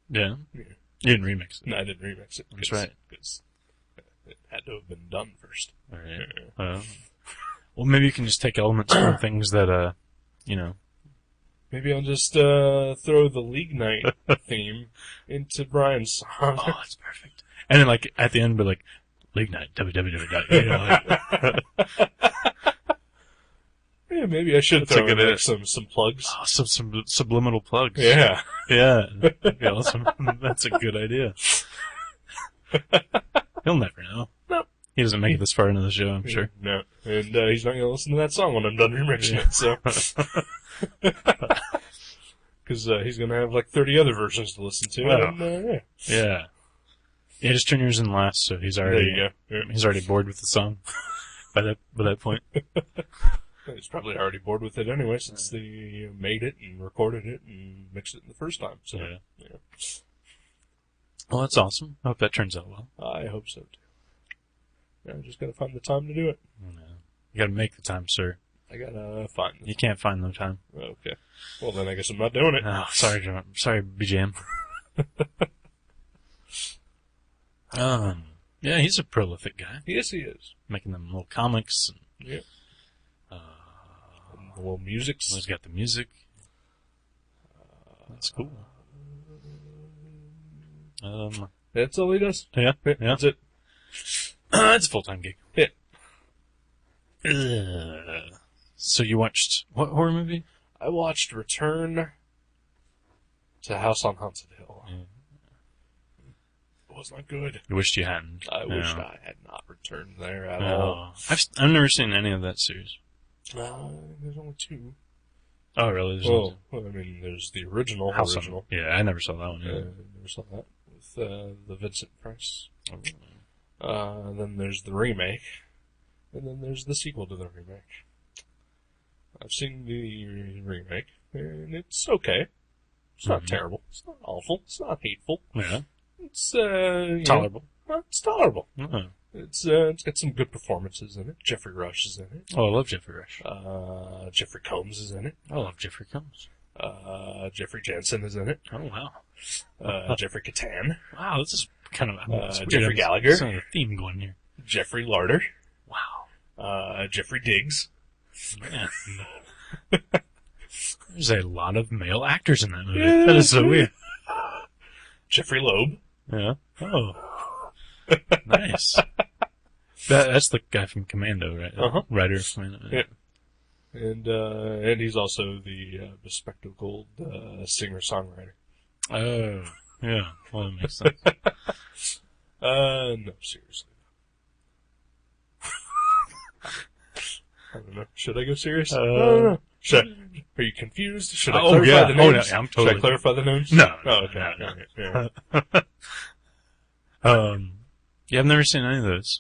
Yeah. Yeah. You didn't remix it. No, I didn't remix it. That's right. Because it had to have been done first. All right. Well, maybe you can just take elements from things that, Maybe I'll just throw the League Night theme into Brian's song. Oh, that's perfect. And then, like, at the end, be like, League Night, www. Yeah, maybe I should throw in some plugs. Oh, some subliminal plugs. Yeah. Yeah. That'd be awesome. That's a good idea. He'll never know. No. He doesn't make it this far into the show, I'm sure. No. And he's not going to listen to that song when I'm done remixing it, so. Because he's going to have like 30 other versions to listen to. Oh. And, Yeah. Yeah, just turn yours in last, so he's already, there you go. Yeah. he's already bored with the song by that point. He's probably already bored with it anyway, since they made it and recorded it and mixed it the first time. So, Yeah. Well, that's awesome. I hope that turns out well. I hope so too. Yeah, I just gotta find the time to do it. Yeah. You gotta make the time, sir. I gotta find the You can't find no time. Okay. Well, then I guess I'm not doing it. Oh, sorry, John. Sorry, BJM. Yeah, he's a prolific guy. Yes, he is. Making them little comics. And, Yeah. And the little music. he's got the music. That's cool. That's all he does. Yeah. That's it. It's a full-time gig. Yeah. So you watched what horror movie? I watched Return to House on Haunted Hill. Yeah. It was not good. You wished you hadn't. I wished Yeah. I had not returned there at all. I've never seen any of that series. There's only two. Oh, really? There's Well, I mean, there's the original. House on- original. Yeah, I never saw that one. Either. Never saw that with the Vincent Price. Then there's the remake, and then there's the sequel to the remake. I've seen the remake, and it's okay. It's not terrible. It's not awful. It's not hateful. Yeah. It's Tolerable. Well, it's tolerable. Oh. It's got some good performances in it. Jeffrey Rush is in it. Oh, I love Jeffrey Rush. Jeffrey Combs is in it. I love Jeffrey Combs. Jeffrey Jansen is in it. Oh, wow. Jeffrey Catan. Wow, this is kind of it's weird. Jeffrey There's Gallagher. some of a theme going here. Jeffrey Larder. Wow. Jeffrey Diggs. Man. There's a lot of male actors in that movie. That is so weird. Jeffrey Loeb. Yeah. Oh. Nice. That's the guy from Commando, right? Uh-huh. Writer of Commando. Yeah. And he's also the bespectacled singer-songwriter. Oh. Yeah. Well, that makes sense. No, seriously. I don't know. Should I go serious? I don't know. Are you confused? Should I clarify the names? Oh, no, I'm totally. Should I clarify the names? No. Oh, okay. No. Okay, yeah. Yeah, I've never seen any of those.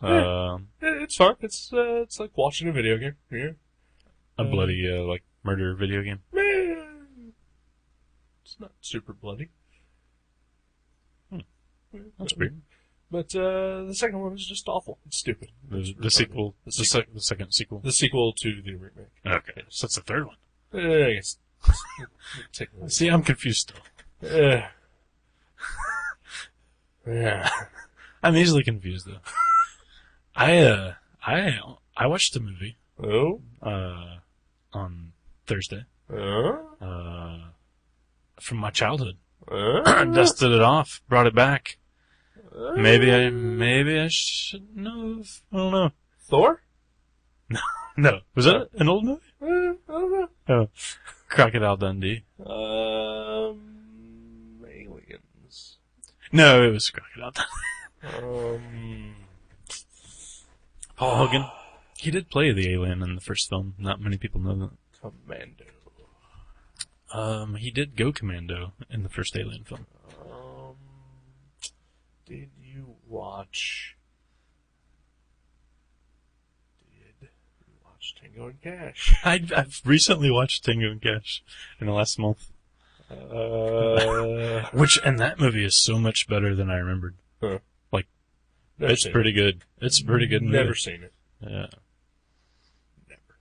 It's fun. It's like watching a video game. Yeah. A bloody, like, murder video game. It's not super bloody. That's weird. But the second one is just awful. It's stupid. The sequel, the second sequel. The sequel to the remake. Okay, so that's the third one. I guess. See, I'm confused still. Yeah. I'm easily confused though. I watched a movie Oh? on Thursday Uh? from my childhood. Dusted it off, brought it back. Maybe I shouldn't have. I don't know. Thor? No, was that an old movie? I don't know. Oh, Crocodile Dundee. Aliens. No, it was Crocodile Dundee. Paul Hogan. He did play the alien in the first film. Not many people know that. Commando. He did go commando in the first Alien film. Did you watch Tango and Cash? I've recently watched Tango and Cash in the last month. And that movie is so much better than I remembered. Huh. Like, Never it's seen pretty good. It's a pretty good movie. Never seen it. Yeah. Never.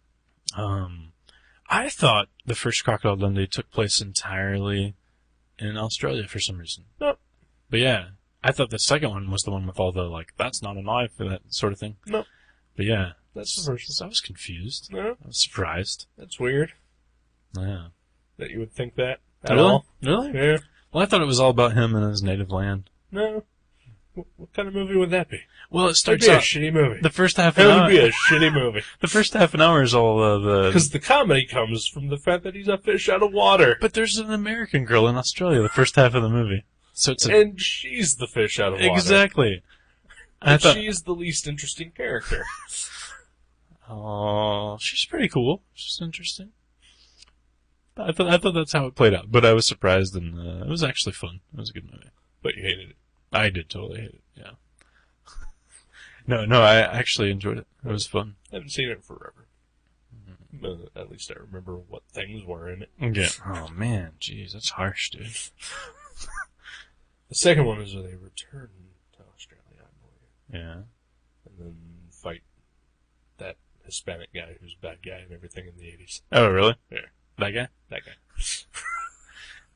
I thought the first Crocodile Dundee took place entirely in Australia for some reason. Nope. But yeah, I thought the second one was the one with all the, like, that's not a knife, or that sort of thing. Nope. But yeah. That's the first one. So I was confused. No. I was surprised. That's weird. Yeah. That you would think that at Really? all. Really? Yeah. Well, I thought it was all about him and his native land. No. What kind of movie would that be? Well, it It'd starts be a out... shitty movie. The first half an That hour... would be a shitty movie. The first half an hour is all the... Because the comedy comes from the fact that he's a fish out of water. But there's an American girl in Australia the first half of the movie. So it's And she's the fish out of water. Exactly. And she's the least interesting character. Oh, she's pretty cool. She's interesting. I thought that's how it played out, but I was surprised, and it was actually fun. It was a good movie. But you hated it. I did totally hate it. Yeah. No, I actually enjoyed it. It was fun. I haven't seen it in forever. But at least I remember what things were in it. Yeah. Oh man, jeez, that's harsh, dude. The second one is where they return to Australia, I believe. Yeah. And then fight that Hispanic guy who's a bad guy and everything in the 80s. Oh, really? Yeah. That guy? That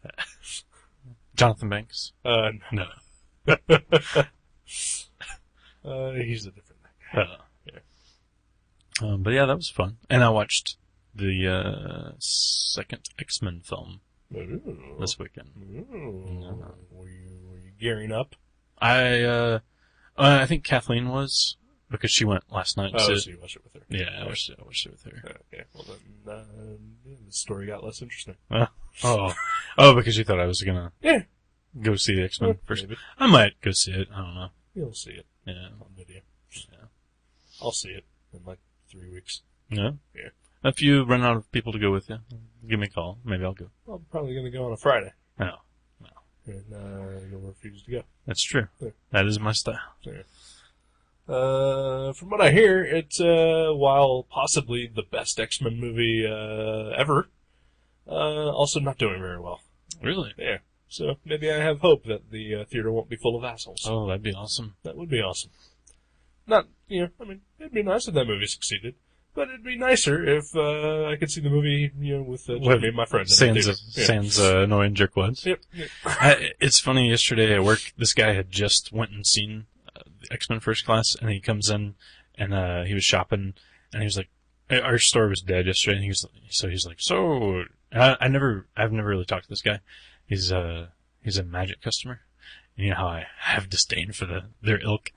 guy. Jonathan Banks? No. He's a different guy. Yeah. But yeah, that was fun. And I watched the second X-Men film Ooh. this weekend. Ooh. Were you gearing up? I think Kathleen was, because she went last night. Oh, so you watched it with her. Yeah, I watched it with her. Okay, well then, the story got less interesting. Oh, because you thought I was gonna go see the X-Men first. Maybe. I might go see it. I don't know. You'll see it Yeah. on video. Yeah. I'll see it in like 3 weeks. Yeah? Yeah. If you run out of people to go with you, give me a call. Maybe I'll go. I'm probably going to go on a Friday. No. And you'll refuse to go. That's true. Yeah. That is my style. Yeah. From what I hear, it's, while possibly the best X-Men movie, ever, also not doing very well. Really? Yeah. So maybe I have hope that the theater won't be full of assholes. Oh, that'd be awesome. That would be awesome. Not, it'd be nice if that movie succeeded. But it'd be nicer if, I could see the movie, with me and my friends. Sans annoying jerkwads. Yep. It's funny, yesterday at work, this guy had just went and seen the X-Men First Class, and he comes in, and he was shopping, and he was like, our store was dead yesterday, and he's like, I've never really talked to this guy. He's a Magic customer. And you know how I have disdain for their ilk.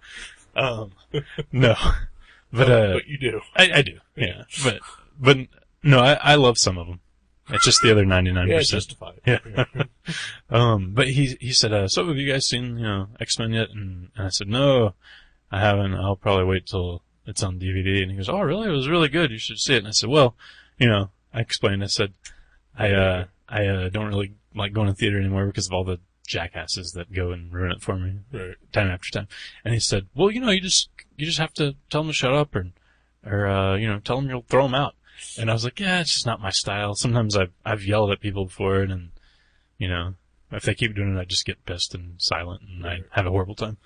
No. But you do. I do. Yeah. But no, I love some of them. It's just the other 99%. Yeah, justified. Yeah. But he said, so have you guys seen, X-Men yet? And I said, no, I haven't. I'll probably wait till it's on DVD. And he goes, oh, really? It was really good. You should see it. And I said, well, I explained. I said, I don't really like going to theater anymore because of all the jackasses that go and ruin it for me time after time. And he said, well, you just have to tell them to shut up or tell them you'll throw them out. And I was like, yeah, it's just not my style. Sometimes I've yelled at people before, and you know, if they keep doing it, I just get pissed and silent, and I have a horrible time.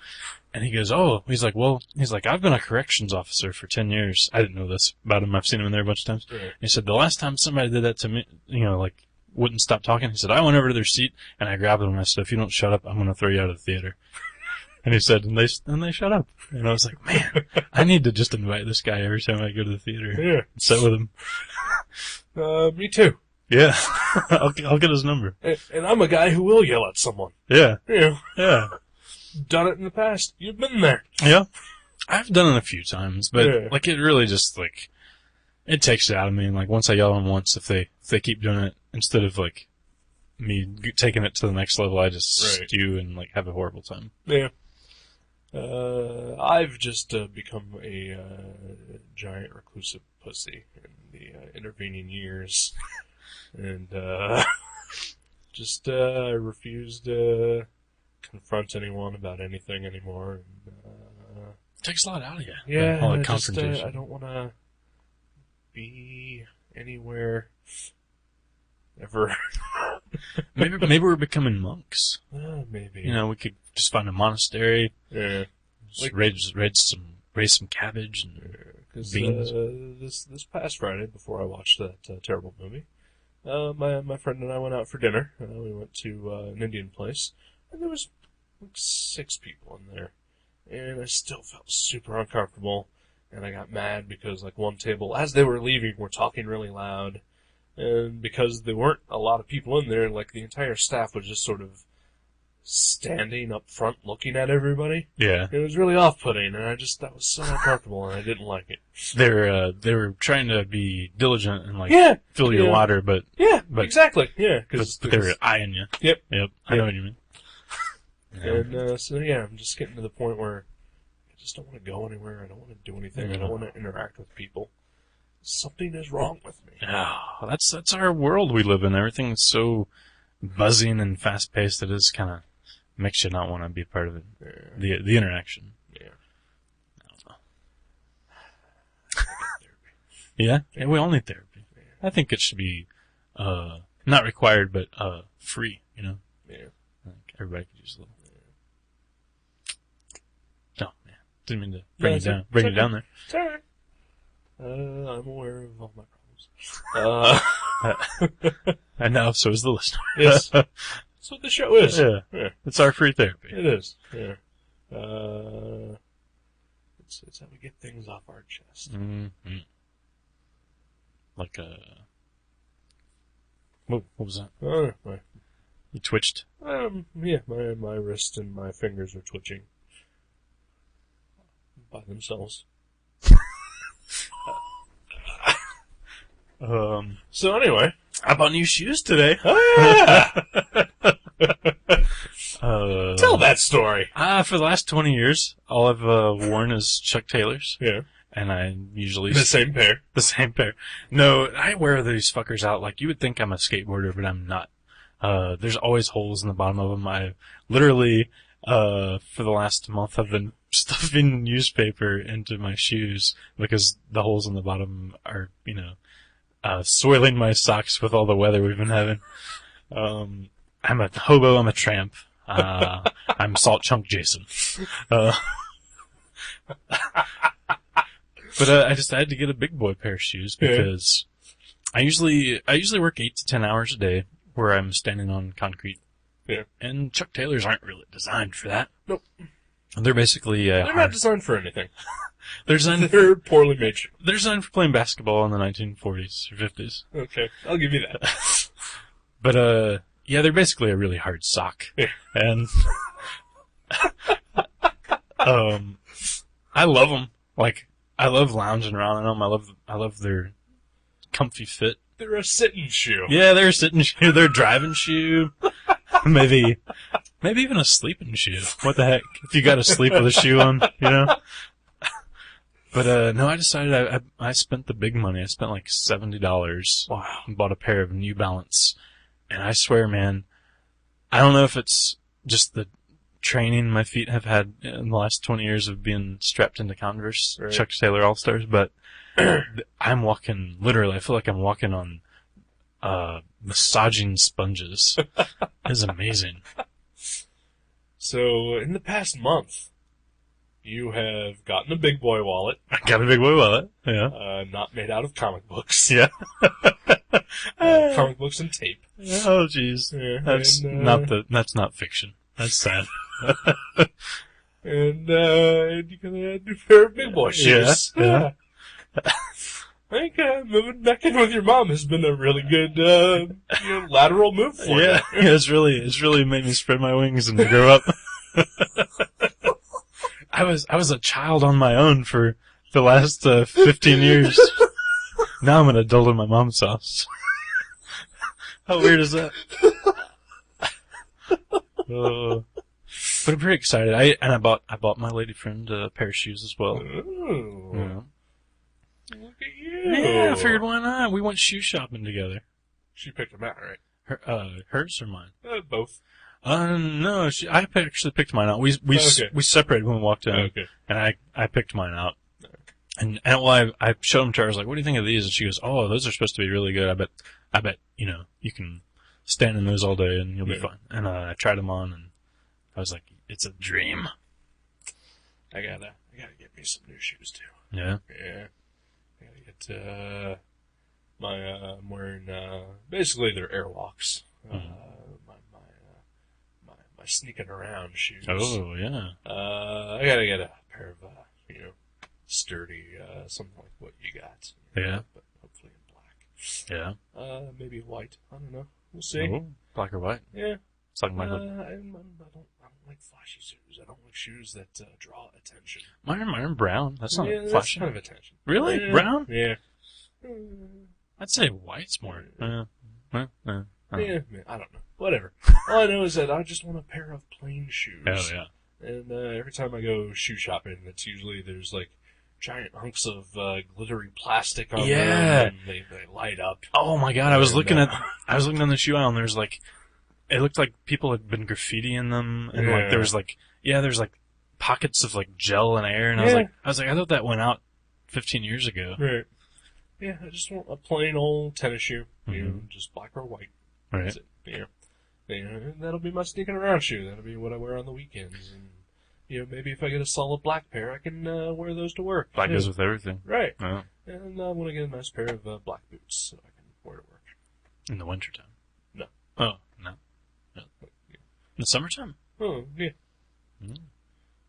And he goes, he's like, I've been a corrections officer for 10 years. I didn't know this about him. I've seen him in there a bunch of times. Right. He said, the last time somebody did that to me, you know, like, wouldn't stop talking, he said, I went over to their seat, and I grabbed them, and I said, if you don't shut up, I'm going to throw you out of the theater. And he said, and they shut up. And I was like, man, I need to just invite this guy every time I go to the theater. Yeah. And sit with him. Me too. Yeah. I'll get his number. And I'm a guy who will yell at someone. Yeah. You know, Yeah. done it in the past. You've been there. Yeah. I've done it a few times, but Yeah. like it really just like it takes it out of me. And like once I yell at them once, if they keep doing it, instead of like me taking it to the next level, I just stew and like have a horrible time. Yeah. I've just become a giant reclusive pussy in the intervening years, and just refuse to confront anyone about anything anymore. And, It takes a lot out of you. yeah, All the confrontation. I don't want to be anywhere ever. maybe we're becoming monks. Maybe. You know, we could just find a monastery, Yeah. just raise some cabbage and beans. This past Friday, before I watched that terrible movie, my friend and I went out for dinner. We went to an Indian place, and there was like 6 people in there, and I still felt super uncomfortable. And I got mad because like one table, as they were leaving, were talking really loud, and because there weren't a lot of people in there, like the entire staff was just sort of standing up front looking at everybody. Yeah. It was really off-putting, and that was so uncomfortable, and I didn't like it. They were trying to be diligent and like fill your Yeah. water, but Exactly. Yeah, but they were eyeing you. Yep. I know what you mean. Yeah. And so yeah, I'm just getting to the point where I just don't want to go anywhere. I don't want to do anything. I don't want to interact with people. Something is wrong with me. Oh, that's our world we live in. Everything's so buzzing and fast paced. It is kind of makes you not want to be part of it. Yeah. The interaction. Yeah. I don't know. Yeah, we all need therapy. Yeah. I think it should be not required, but free. You know, Yeah. like everybody could use a little. No, man, didn't mean to bring it down. Bring it down there. It's all right. I'm aware of all my problems. And now, so is the listener. Yes. That's what the show is. Yeah. It's our free therapy. It is. Yeah. It's how we get things off our chest. Mm-hmm. Like what was that? You twitched? Yeah, my wrist and my fingers are twitching by themselves. So anyway, I bought new shoes today. Tell that story. For the last 20 years, all I've worn is Chuck Taylors. Yeah. And I usually... The same pair. The same pair. No, I wear these fuckers out like you would think I'm a skateboarder, but I'm not. There's always holes in the bottom of them. I literally, for the last month, I've been stuffing newspaper into my shoes because the holes in the bottom are, soiling my socks with all the weather we've been having. I'm a hobo, I'm a tramp. I'm Salt Chunk Jason. But I had to get a big boy pair of shoes because I usually work 8 to 10 hours a day where I'm standing on concrete. Yeah. And Chuck Taylors aren't really designed for that. Nope. They're basically They're not designed for anything. They're poorly made. They're designed for playing basketball in the 1940s or 50s. Okay, I'll give you that. But yeah, they're basically a really hard sock. Yeah. And I love them. Like I love lounging around in them. I love their comfy fit. They're a sitting shoe. Yeah, they're a sitting shoe. They're a driving shoe. Maybe even a sleeping shoe. What the heck? If you got to sleep with a shoe on, But no, I decided I spent the big money. I spent like $70. Wow. And bought a pair of New Balance. And I swear, man, I don't know if it's just the training my feet have had in the last 20 years of being strapped into Converse, right. Chuck Taylor All-Stars, but I'm walking, literally, I feel like I'm walking on, massaging sponges. It's amazing. So, in the past month, you have gotten a big boy wallet. I got a big boy wallet. Yeah. Not made out of comic books. Yeah. Comic books and tape. Oh, jeez. Yeah, That's not fiction. That's sad. And you got a new pair of big boy shoes. Yeah. I think moving back in with your mom has been a really good lateral move for you. Yeah, it's really made me spread my wings and grow up. I was a child on my own for the last 15 years. Now I'm an adult in my mom's house. How weird is that? But I'm pretty excited. I bought my lady friend a pair of shoes as well. Ooh. Yeah. Look at you. Yeah, I figured why not? We went shoe shopping together. She picked them out, right? Hers or mine? Both. No, I actually picked mine out. We separated when we walked in, Okay. and I picked mine out. And well, I showed them to her. I was like, "What do you think of these?" And she goes, "Oh, those are supposed to be really good. I bet you can stand in those all day and you'll be fine." And I tried them on, and I was like, "It's a dream." I gotta get me some new shoes too. Yeah. Yeah. I gotta get I'm wearing basically they're Airwalks. My sneaking around shoes. Oh yeah. I gotta get a pair of sturdy something like what you got. Yeah. But hopefully in black. Yeah. Maybe white. I don't know. We'll see. Oh, black or white? Yeah. It's like I Michael. don't like flashy shoes. I don't like shoes that draw attention. Mine are brown. That's not That's flashy. kind of attention. Really? Yeah. Brown? Yeah. I'd say white's more. Yeah, man, I don't know. Whatever. All I know is that I just want a pair of plain shoes. Oh yeah. And every time I go shoe shopping, it's usually there's like giant hunks of glittery plastic on Yeah. them, and they light up. Oh my god! I was looking on the shoe aisle, and there's like, it looked like people had been graffitiing them, and like there's like pockets of like gel and air, and I was like, I thought that went out 15 years ago. Right. Yeah, I just want a plain old tennis shoe, just black or white. Right. That's it. That'll be my sneaking around shoe. That'll be what I wear on the weekends. And maybe if I get a solid black pair, I can wear those to work. Black goes with everything. Right. Yeah. And I want to get a nice pair of black boots so I can wear to work. In the wintertime. No. Oh no. In the summertime. Oh yeah. Mm.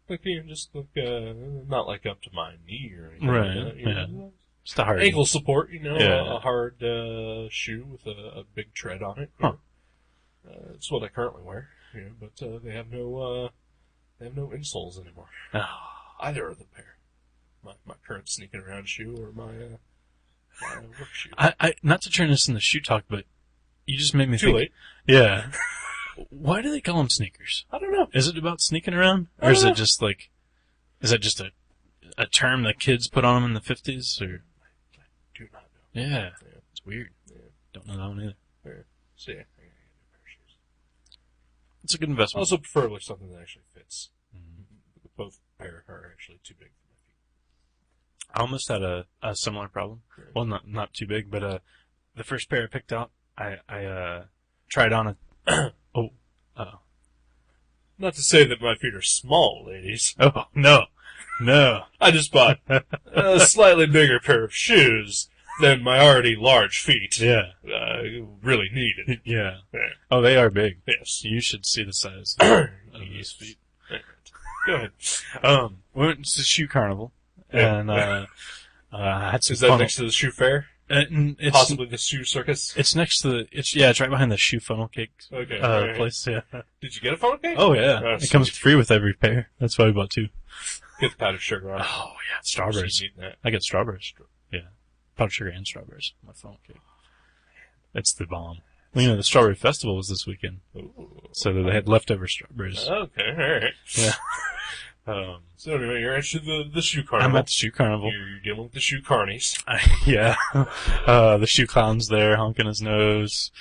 Like just look not like up to my knee or anything. Right. Yeah. Just a hard Ankle support, Yeah. a hard shoe with a big tread on it. Huh. It's what I currently wear, but they have no insoles anymore. Oh. Either of the pair, my current sneaking around shoe or my work shoe. I not to turn this into shoe talk, but you just made me Too think. late. Yeah. Why do they call them sneakers? I don't know. Is it about sneaking around, or is it just like, is that just a term that kids put on them in the 50s, or? I do not know. Yeah. It's weird. Yeah. Don't know that one either. Yeah. So yeah, I gotta get a pair of shoes. It's a good investment. Also, preferably something that actually fits. Mhm. Both pair are actually too big for my feet. I almost had a similar problem. Well, not too big, but the first pair I picked out, I tried on a. Not to say that my feet are small, ladies. Oh no. I just bought a slightly bigger pair of shoes than my already large feet. Yeah. Really needed. Yeah. Yeah. Oh, they are big. Yes. You should see the size of these feet. Go ahead. We went to the shoe carnival, Yeah. and I had some Is that funnel. next to the shoe fair? It's, Possibly the shoe circus? It's next to the. It's right behind the shoe funnel cake Okay. Right. place. Yeah. Did you get a funnel cake? Oh yeah. Oh, It comes sweet. free with every pair. That's why we bought two. Get the powdered sugar on it. Oh yeah, strawberries. She's eating that. I get strawberries. Yeah, powdered sugar and strawberries. My funnel cake. It's the bomb. Well, the strawberry festival was this weekend, Ooh. so they had leftover strawberries. Okay, alright. Yeah. So anyway, you're actually the shoe carnival. I'm at the shoe carnival. You're dealing with the shoe carnies. Yeah. The shoe clown's there, honking his nose.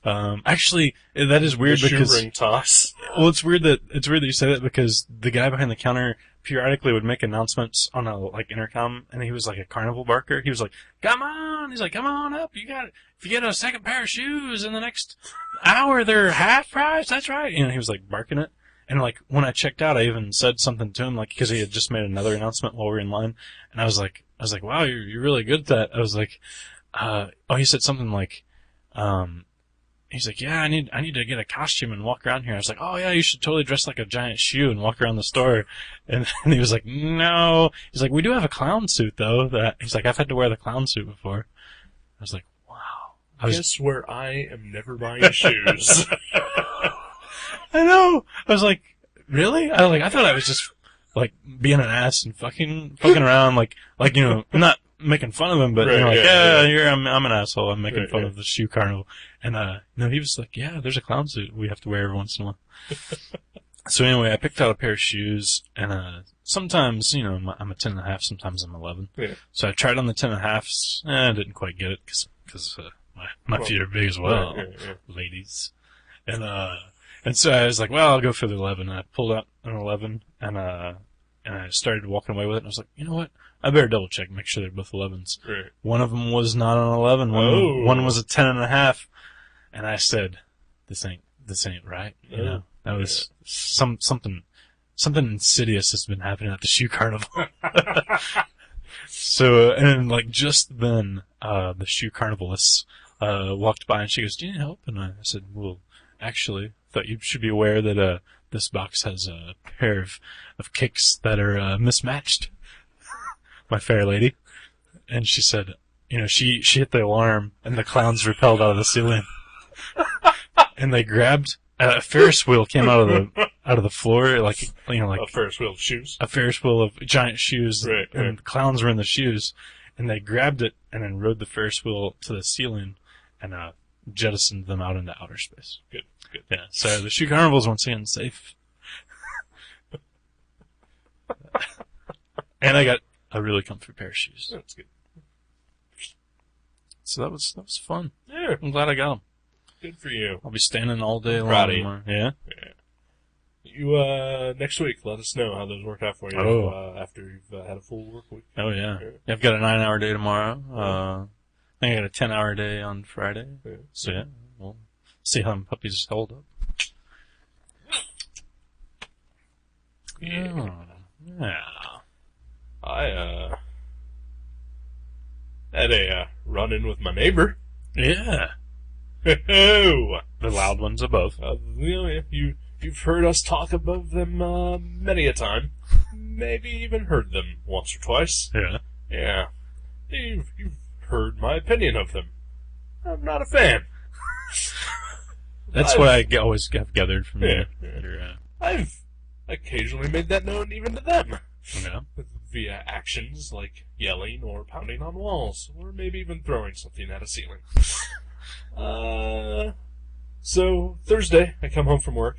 Actually, that is weird the because... shoe ring toss. Well, it's weird that you say that because the guy behind the counter periodically would make announcements on a, intercom, and he was like a carnival barker. He was like, come on! He's like, come on up! If you get a second pair of shoes in the next hour, they're half price, that's right! He was like barking it. And when I checked out, I even said something to him, because he had just made another announcement while we were in line. And I was like, wow, you're really good at that. I was like, he said something like, he's like, yeah, I need to get a costume and walk around here. I was like, oh yeah, you should totally dress like a giant shoe and walk around the store. And he was like, no. He's like, we do have a clown suit though. He's like, I've had to wear the clown suit before. I was like, wow. Guess where I am never buying shoes. I know. I was like, really? I thought I was just being an ass and fucking around, not making fun of him, but right, here I'm an asshole. I'm making fun of the shoe carnival. And no, he was like, yeah, there's a clown suit we have to wear every once in a while. So anyway, I picked out a pair of shoes, and sometimes I'm a 10.5, sometimes I'm 11. Yeah. So I tried on the 10.5s, I didn't quite get it because my feet are big as well, ladies. And so I was like, well, I'll go for the 11. And I pulled out an 11, and I started walking away with it. And I was like, you know what? I better double check, make sure they're both 11s. Right. One of them was not an 11. One was a 10.5. And I said, this ain't right. That was something insidious has been happening at the shoe carnival. So, and then just then, the shoe carnivalists, walked by and she goes, do you need help? And I said, well, actually, thought you should be aware that this box has a pair of kicks that are mismatched, my fair lady. And she said, she hit the alarm and the clowns repelled out of the ceiling. And they grabbed a Ferris wheel came out of the floor, like a Ferris wheel of shoes. A Ferris wheel of giant shoes, right, and the clowns were in the shoes, and they grabbed it and then rode the Ferris wheel to the ceiling and jettisoned them out into outer space. Good. Yeah, so the shoe carnival's once again safe. And I got a really comfy pair of shoes. That's good. So that was fun. Yeah. I'm glad I got them. Good for you. I'll be standing all day long. Proud of you. Tomorrow. Yeah? Yeah. You, next week, let us know how those worked out for you, after you've had a full work week. Oh, yeah. I've got a 9-hour day tomorrow. I think I got a 10-hour day on Friday. Yeah. So, yeah, we'll see how the puppies hold up. Yeah. Yeah. I, had a, run-in with my neighbor. Yeah. Oh! The loud ones of both. You've heard us talk about them, many a time. Maybe even heard them once or twice. Yeah. Yeah. You've heard my opinion of them. I'm not a fan. That's what I always have gathered from you. Yeah. I've occasionally made that known even to them. Yeah. Via actions like yelling or pounding on walls, or maybe even throwing something at a ceiling. So Thursday, I come home from work,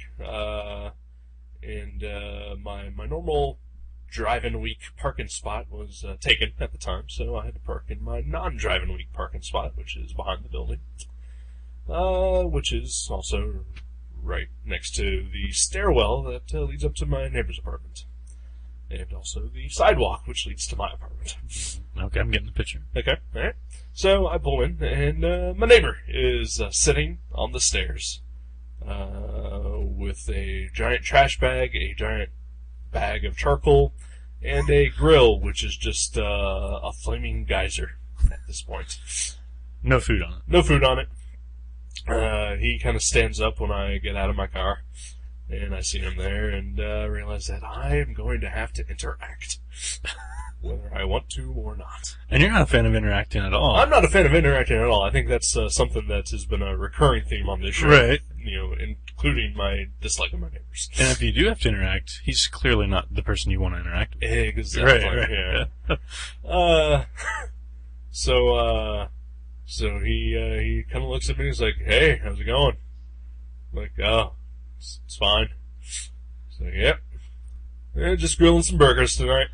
and my normal drive-in week parking spot was taken at the time, so I had to park in my non-drive-in week parking spot, which is behind the building, which is also right next to the stairwell that leads up to my neighbor's apartment, and also the sidewalk which leads to my apartment. Okay, I'm getting the picture. Okay, all right. So I pull in, and my neighbor is sitting on the stairs with a giant trash bag, a giant bag of charcoal, and a grill, which is just a flaming geyser at this point. No food on it. No food on it. He kind of stands up when I get out of my car, and I see him there, and realize that I am going to have to interact, whether I want to or not. And you're not a fan of interacting at all. I'm not a fan of interacting at all. I think that's something that has been a recurring theme on this show. Right. Including my dislike of my neighbors. And if you do have to interact, he's clearly not the person you want to interact with. Exactly. Right. Yeah. So he kind of looks at me and he's like, "Hey, how's it going?" I'm like, "Oh, it's fine." He's like, "Yep." just grilling some burgers tonight.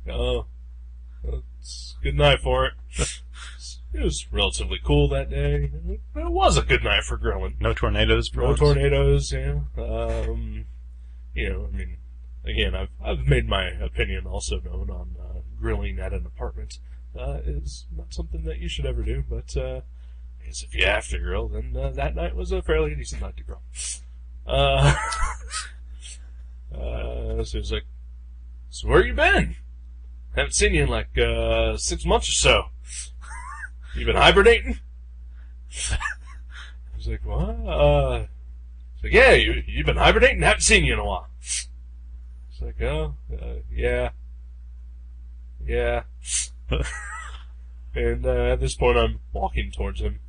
Oh, it's a good night for it. It was relatively cool that day. It was a good night for grilling. No tornadoes, for No once? tornadoes, yeah. I mean, again, I've made my opinion also known on grilling at an apartment. Is not something that you should ever do, but I guess if you have to grill, then that night was a fairly decent night to grill. So he was like, "So where you been? Haven't seen you in like 6 months or so. You been hibernating?" I was like, "What?" He's like, "Yeah, you've been hibernating? Haven't seen you in a while." It's like, "Oh, yeah." And at this point, I'm walking towards him,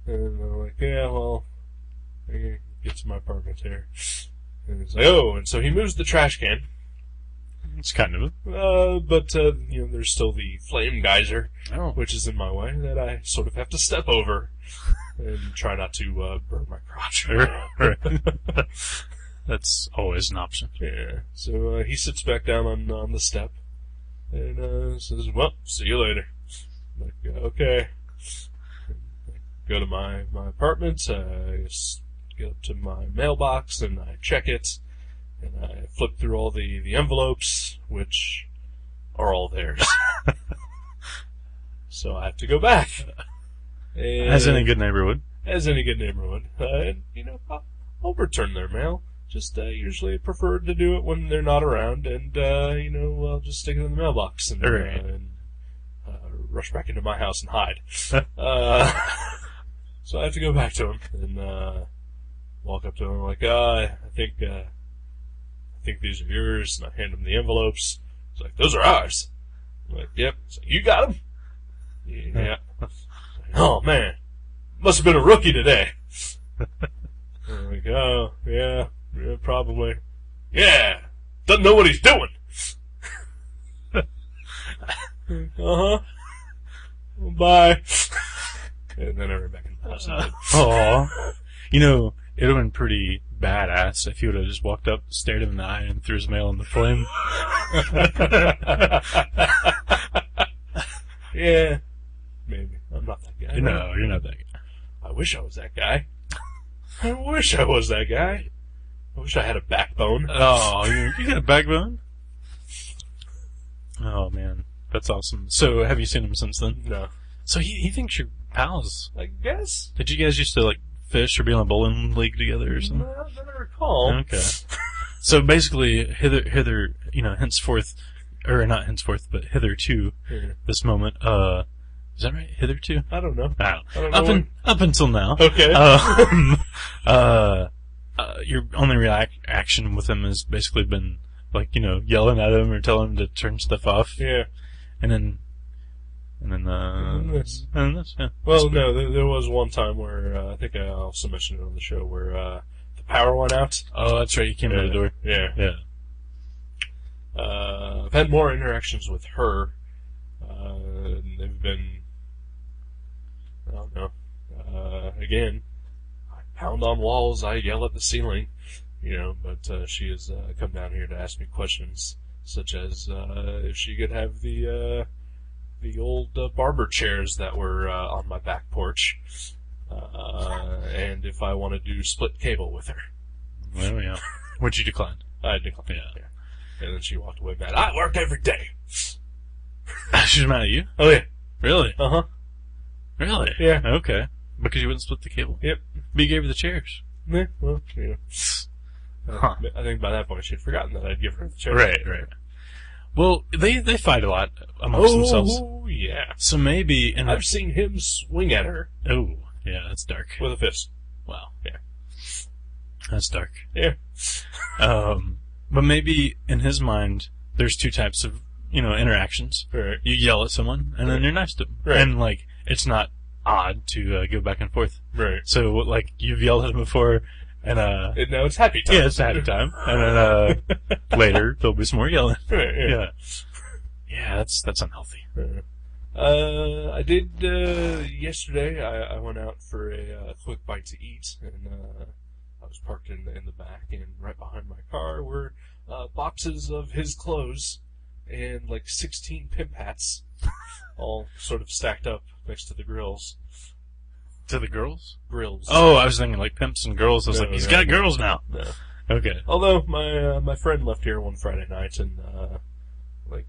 and I'm like, "Yeah, well, I can get to my apartment here." And he's like, "Oh," and so he moves the trash can. It's kind of But there's still the flame geyser, Oh. which is in my way, that I sort of have to step over and try not to burn my crotch. That's always an option. Yeah. So he sits back down on the step and says, "Well, see you later." I'm like, okay. I go to my apartment. I just get up to my mailbox and I check it. And I flip through all the envelopes, which are all theirs. So I have to go back. And As any good neighbor would. As any good neighbor would. And, I'll return their mail. Just usually prefer to do it when they're not around, and, I'll just stick it in the mailbox and, Right. Rush back into my house and hide. So I have to go back to him and walk up to him like, I think these are yours, and I hand him the envelopes. He's like, "Those are ours." I'm like, "Yep." He's like, "You got them?" "Yeah." Like, "Oh, man. Must have been a rookie today." I'm like, "Oh, yeah, probably." "Yeah. Doesn't know what he's doing." "Uh-huh. Well, bye." And then I ran back in the house and did. Aw. It would have been pretty badass if he would have just walked up, stared him in the eye, and threw his mail in the flame. Yeah. Maybe. I'm not that guy. No, you're not that guy. I wish I was that guy. I wish I was that guy. I wish I had a backbone. Oh, you got a backbone? Oh, man. That's awesome. So, have you seen him since then? No. So, he thinks you're pals. I guess. Did you guys used to, fish or be on a bowling league together or something? No, I don't recall. Okay. So, basically, hither, henceforth, or not henceforth, but hitherto, Yeah. this moment, is that right? Hitherto? I don't know. I don't don't know know. Up until now. Okay. Your only reaction with him has basically been, yelling at him or telling him to turn stuff off. Yeah. And then this. yeah. Well, no, there was one time where, I think I also mentioned it on the show, where, the power went out. Oh, that's right, you came to the door. Yeah. Yeah. I've had more interactions with her. They've been, I don't know. Again, I pound on walls, I yell at the ceiling, but she has come down here to ask me questions, such as if she could have the old barber chairs that were on my back porch, and if I want to do split cable with her. Well, yeah. Would you decline? I declined. Yeah. And then she walked away mad. "I work every day." She's mad at you? Oh, yeah. Really? Uh-huh. Really? Yeah. Okay. Because you wouldn't split the cable? Yep. But you gave her the chairs. Yeah, well, Huh. I think by that point she'd forgotten that I'd give her the chair. Right. Well, they fight a lot amongst themselves. Oh, yeah. So maybe in I've seen him swing at her Oh, yeah, that's dark. with a fist. Wow. Yeah. That's dark. Yeah. But maybe in his mind, there's two types of, interactions. Right. You yell at someone, and then you're nice to them. Right. And, it's not odd to go back and forth. Right. So, you've yelled at him before, and, And now it's happy time. yeah, it's happy time. And then, later, there'll be some more yelling. Right, yeah. Yeah. Yeah, that's unhealthy. Right. I did, yesterday, I went out for a quick bite to eat, and, I was parked in the back, and right behind my car were boxes of his clothes and like 16 pimp hats, all sort of stacked up next to the grills. To the girls? Grills. Oh, I was thinking like pimps and girls. I was No, like, he's no, got no. girls now. No. Okay. Although my friend left here one Friday night, and we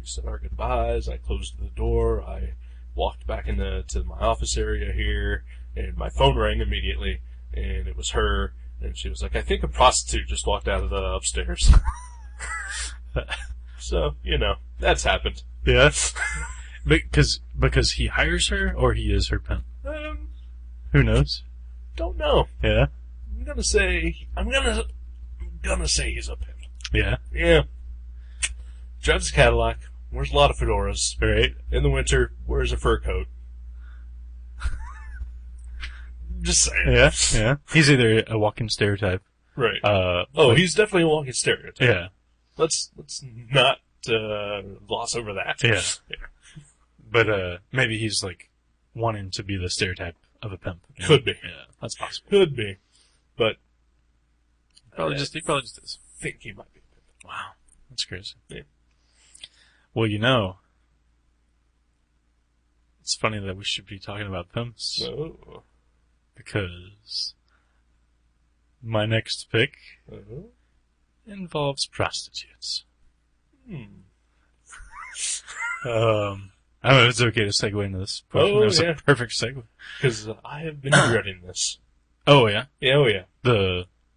said our goodbyes. I closed the door. I walked back to my office area here, and my phone rang immediately, and it was her. And she was like, "I think a prostitute just walked out of the upstairs." So that's happened. Yeah. Because he hires her, or he is her pimp. Who knows? Don't know. Yeah. I'm gonna say he's a pimp. Yeah. Yeah. Drives a Cadillac, wears a lot of fedoras. Right. In the winter, wears a fur coat. Just saying. Yeah. Yeah. He's either a walking stereotype. Right. Like- He's definitely a walking stereotype. Yeah. Let's not gloss over that. Yeah. But maybe he's like wanting to be the stereotype of a pimp. Could be. Yeah, that's possible. Could be. But He probably just is. I think he might be a pimp. Wow. That's crazy. Yeah. Well, it's funny that we should be talking about pimps Oh. because my next pick Oh. involves prostitutes. I don't know if it's okay to segue into this portion. Oh, That was yeah. a perfect segue. Because I have been dreading this. Oh, yeah? Yeah, oh yeah.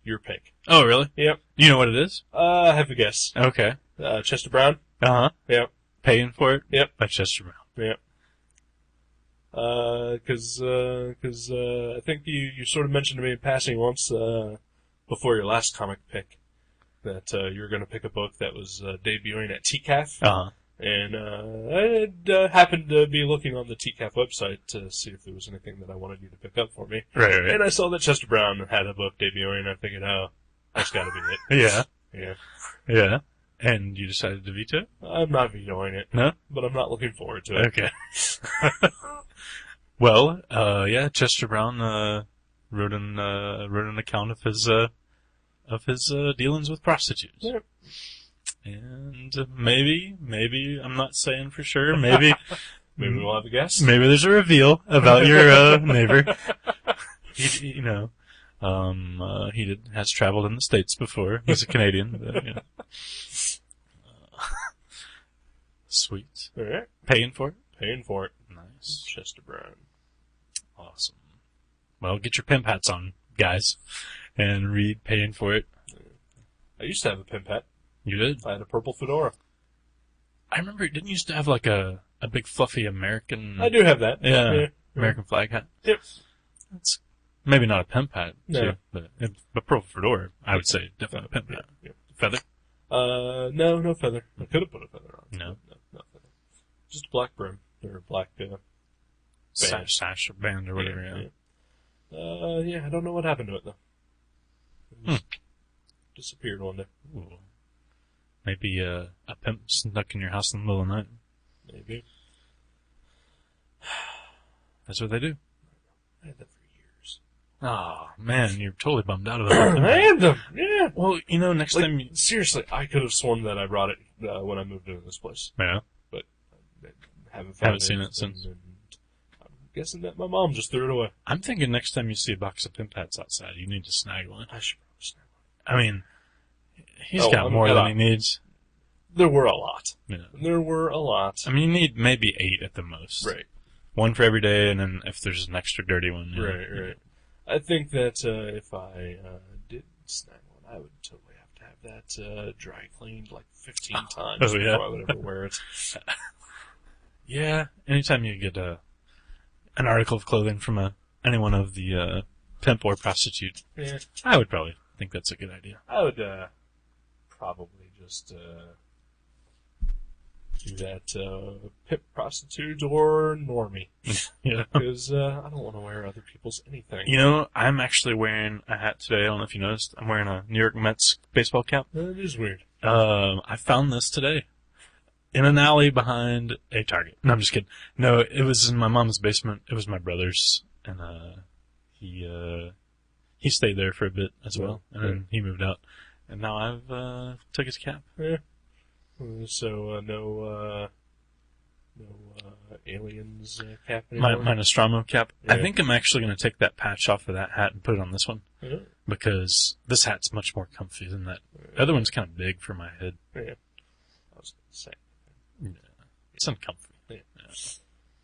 Your pick. Oh, really? Yep. You know what it is? I have a guess. Okay. Chester Brown? Uh-huh. Yep. Paying for it? Yep. By Chester Brown. Yep. Cause I think you sort of mentioned to me in passing once, before your last comic pick, that, you were gonna pick a book that was, debuting at TCAF. Uh-huh. And I happened to be looking on the TCAF website to see if there was anything that I wanted you to pick up for me. Right. And I saw that Chester Brown had a book debuting, and I figured, oh, that's gotta be it. Yeah. Yeah. Yeah. And you decided to veto it? I'm not vetoing it, No? but I'm not looking forward to it. Okay. Well, Chester Brown, wrote an account of his dealings with prostitutes. Yep. And maybe, I'm not saying for sure, maybe Maybe we'll have a guess. maybe there's a reveal about your, neighbor. He has traveled in the States before. He's a Canadian, but, Sweet. All right. Paying for it? Paying for it. Nice. Chester Brown. Awesome. Well, get your pimp hats on, guys, and read Paying for It. I used to have a pimp hat. You did? I had a purple fedora. I remember it didn't used to have like a big fluffy American... I do have that. Yeah, American flag hat. Yep. That's maybe not a pimp hat, No. too, but purple fedora, I would say, definitely a pimp hat. Yeah. Feather? No feather. I could have put a feather on. No. No feather. Just a black brim. Or a black, band. Sash or band or whatever, yeah. Yeah, I don't know what happened to it, though. It just disappeared one day. Ooh. Maybe a pimp snuck in your house in the middle of the night. Maybe. That's what they do. I had that for years. Oh, man, you're totally bummed out about I that. had them, yeah. Well, next Like, time... seriously, I could have sworn that I brought it when I moved into this place. Yeah. But I haven't Seen it since. And I'm guessing that my mom just threw it away. I'm thinking next time you see a box of pimp hats outside, you need to snag one. I should probably snap one. I mean, he's Oh, got I'm more cut than off. he needs. There were a lot. Yeah. There were a lot. I mean, you need maybe 8 at the most. Right. One for every day, and then if there's an extra dirty one. Yeah. Right. I think that if I did snag one, I would totally have to have that dry cleaned like 15 times Oh, yeah. before I would ever wear it. Yeah. Anytime you get an article of clothing from anyone of the pimp or prostitute, Yeah. I would probably think that's a good idea. I would probably just do that pimp, prostitute, or normie. Yeah. Because I don't want to wear other people's anything. I'm actually wearing a hat today. I don't know if you noticed. I'm wearing a New York Mets baseball cap. That is weird. I found this today in an alley behind a Target. No, I'm just kidding. No, it was in my mom's basement. It was my brother's, and he he stayed there for a bit as well, and then he moved out. And now I've took his cap. Yeah. So no aliens cap anymore? My Nostromo cap. Yeah. I think I'm actually going to take that patch off of that hat and put it on this one. Yeah. Because this hat's much more comfy than that. The other one's kind of big for my head. Yeah. I was going to say. Yeah. It's uncomfy.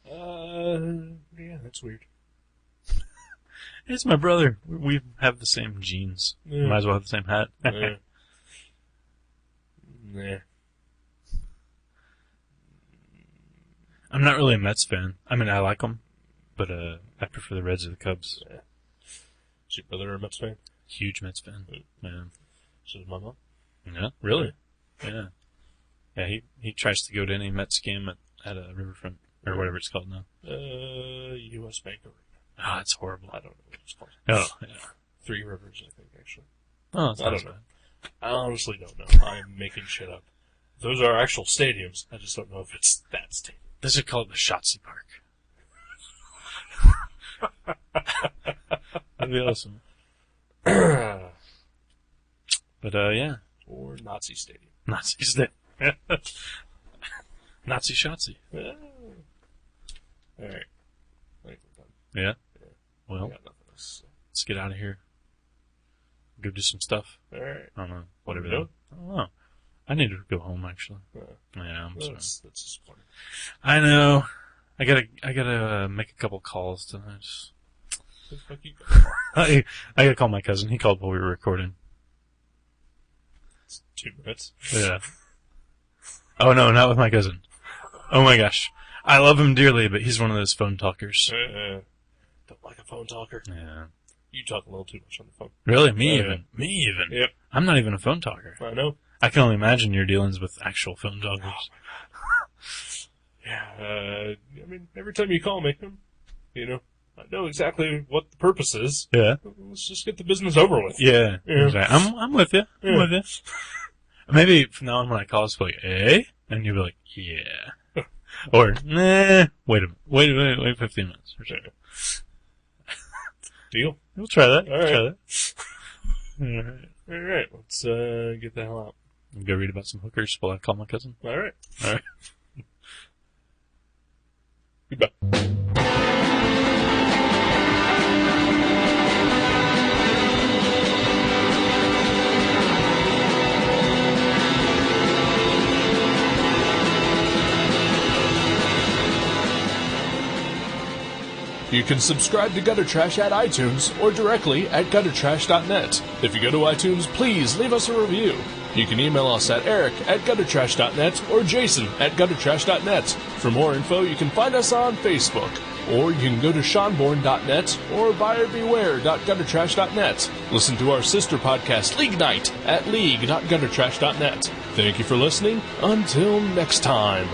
Yeah, that's weird. It's my brother. We have the same jeans. Yeah. Might as well have the same hat. Yeah. Nah. I'm not really a Mets fan. I mean, I like them, but I prefer the Reds or the Cubs. Yeah. Is your brother a Mets fan? Huge Mets fan. Yeah. So is my mom. Yeah, really? Yeah. Yeah, he tries to go to any Mets game at a Riverfront, or whatever it's called now. U.S. Bank Arena. Oh, it's horrible. I don't know what it's called. Oh, yeah. Three Rivers, I think, actually. Oh, that's I not don't know. bad. I honestly don't know. I'm making shit up. Those are actual stadiums. I just don't know if it's that stadium. They should call it the Shotzi Park. That'd be awesome. But, yeah. Or Nazi Stadium. Nazi Stadium. Nazi Shotzi. Alright. I think we're done. Yeah? Yeah. Well, I got nothing else. let's get out of here. Go do some stuff. Alright. I don't know. Whatever. You doing? I don't know. I need to go home, actually. Yeah, I'm sorry. That's disappointing. I know. I gotta make a couple calls tonight. The fuck you I gotta call my cousin. He called while we were recording. It's 2 minutes. Yeah. Oh no, not with my cousin. Oh my gosh. I love him dearly, but he's one of those phone talkers. Don't like a phone talker. Yeah. You talk a little too much on the phone. Really? Me Yeah. even? Me even? Yep. I'm not even a phone talker. I know. I can only imagine your dealings with actual phone talkers. Yeah. I mean, every time you call me, you know, I know exactly what the purpose is. Yeah. Let's just get the business over with. Yeah. Yeah. Exactly. I'm with you. I'm Yeah. with you. Maybe from now on when I call, it's like, eh? And you'll be like, yeah. Or, nah, wait 15 minutes. Or something. Deal? We'll try that. All right. Try that. All right. Alright, let's get the hell out. Go read about some hookers while I call my cousin. Alright. All right. Goodbye. You can subscribe to Gutter Trash at iTunes or directly at guttertrash.net. If you go to iTunes, please leave us a review. You can email us at eric@guttertrash.net or jason@guttertrash.net. For more info, you can find us on Facebook, or you can go to seanborn.net or buyerbeware.guttertrash.net. Listen to our sister podcast, League Night, at league.guttertrash.net. Thank you for listening. Until next time.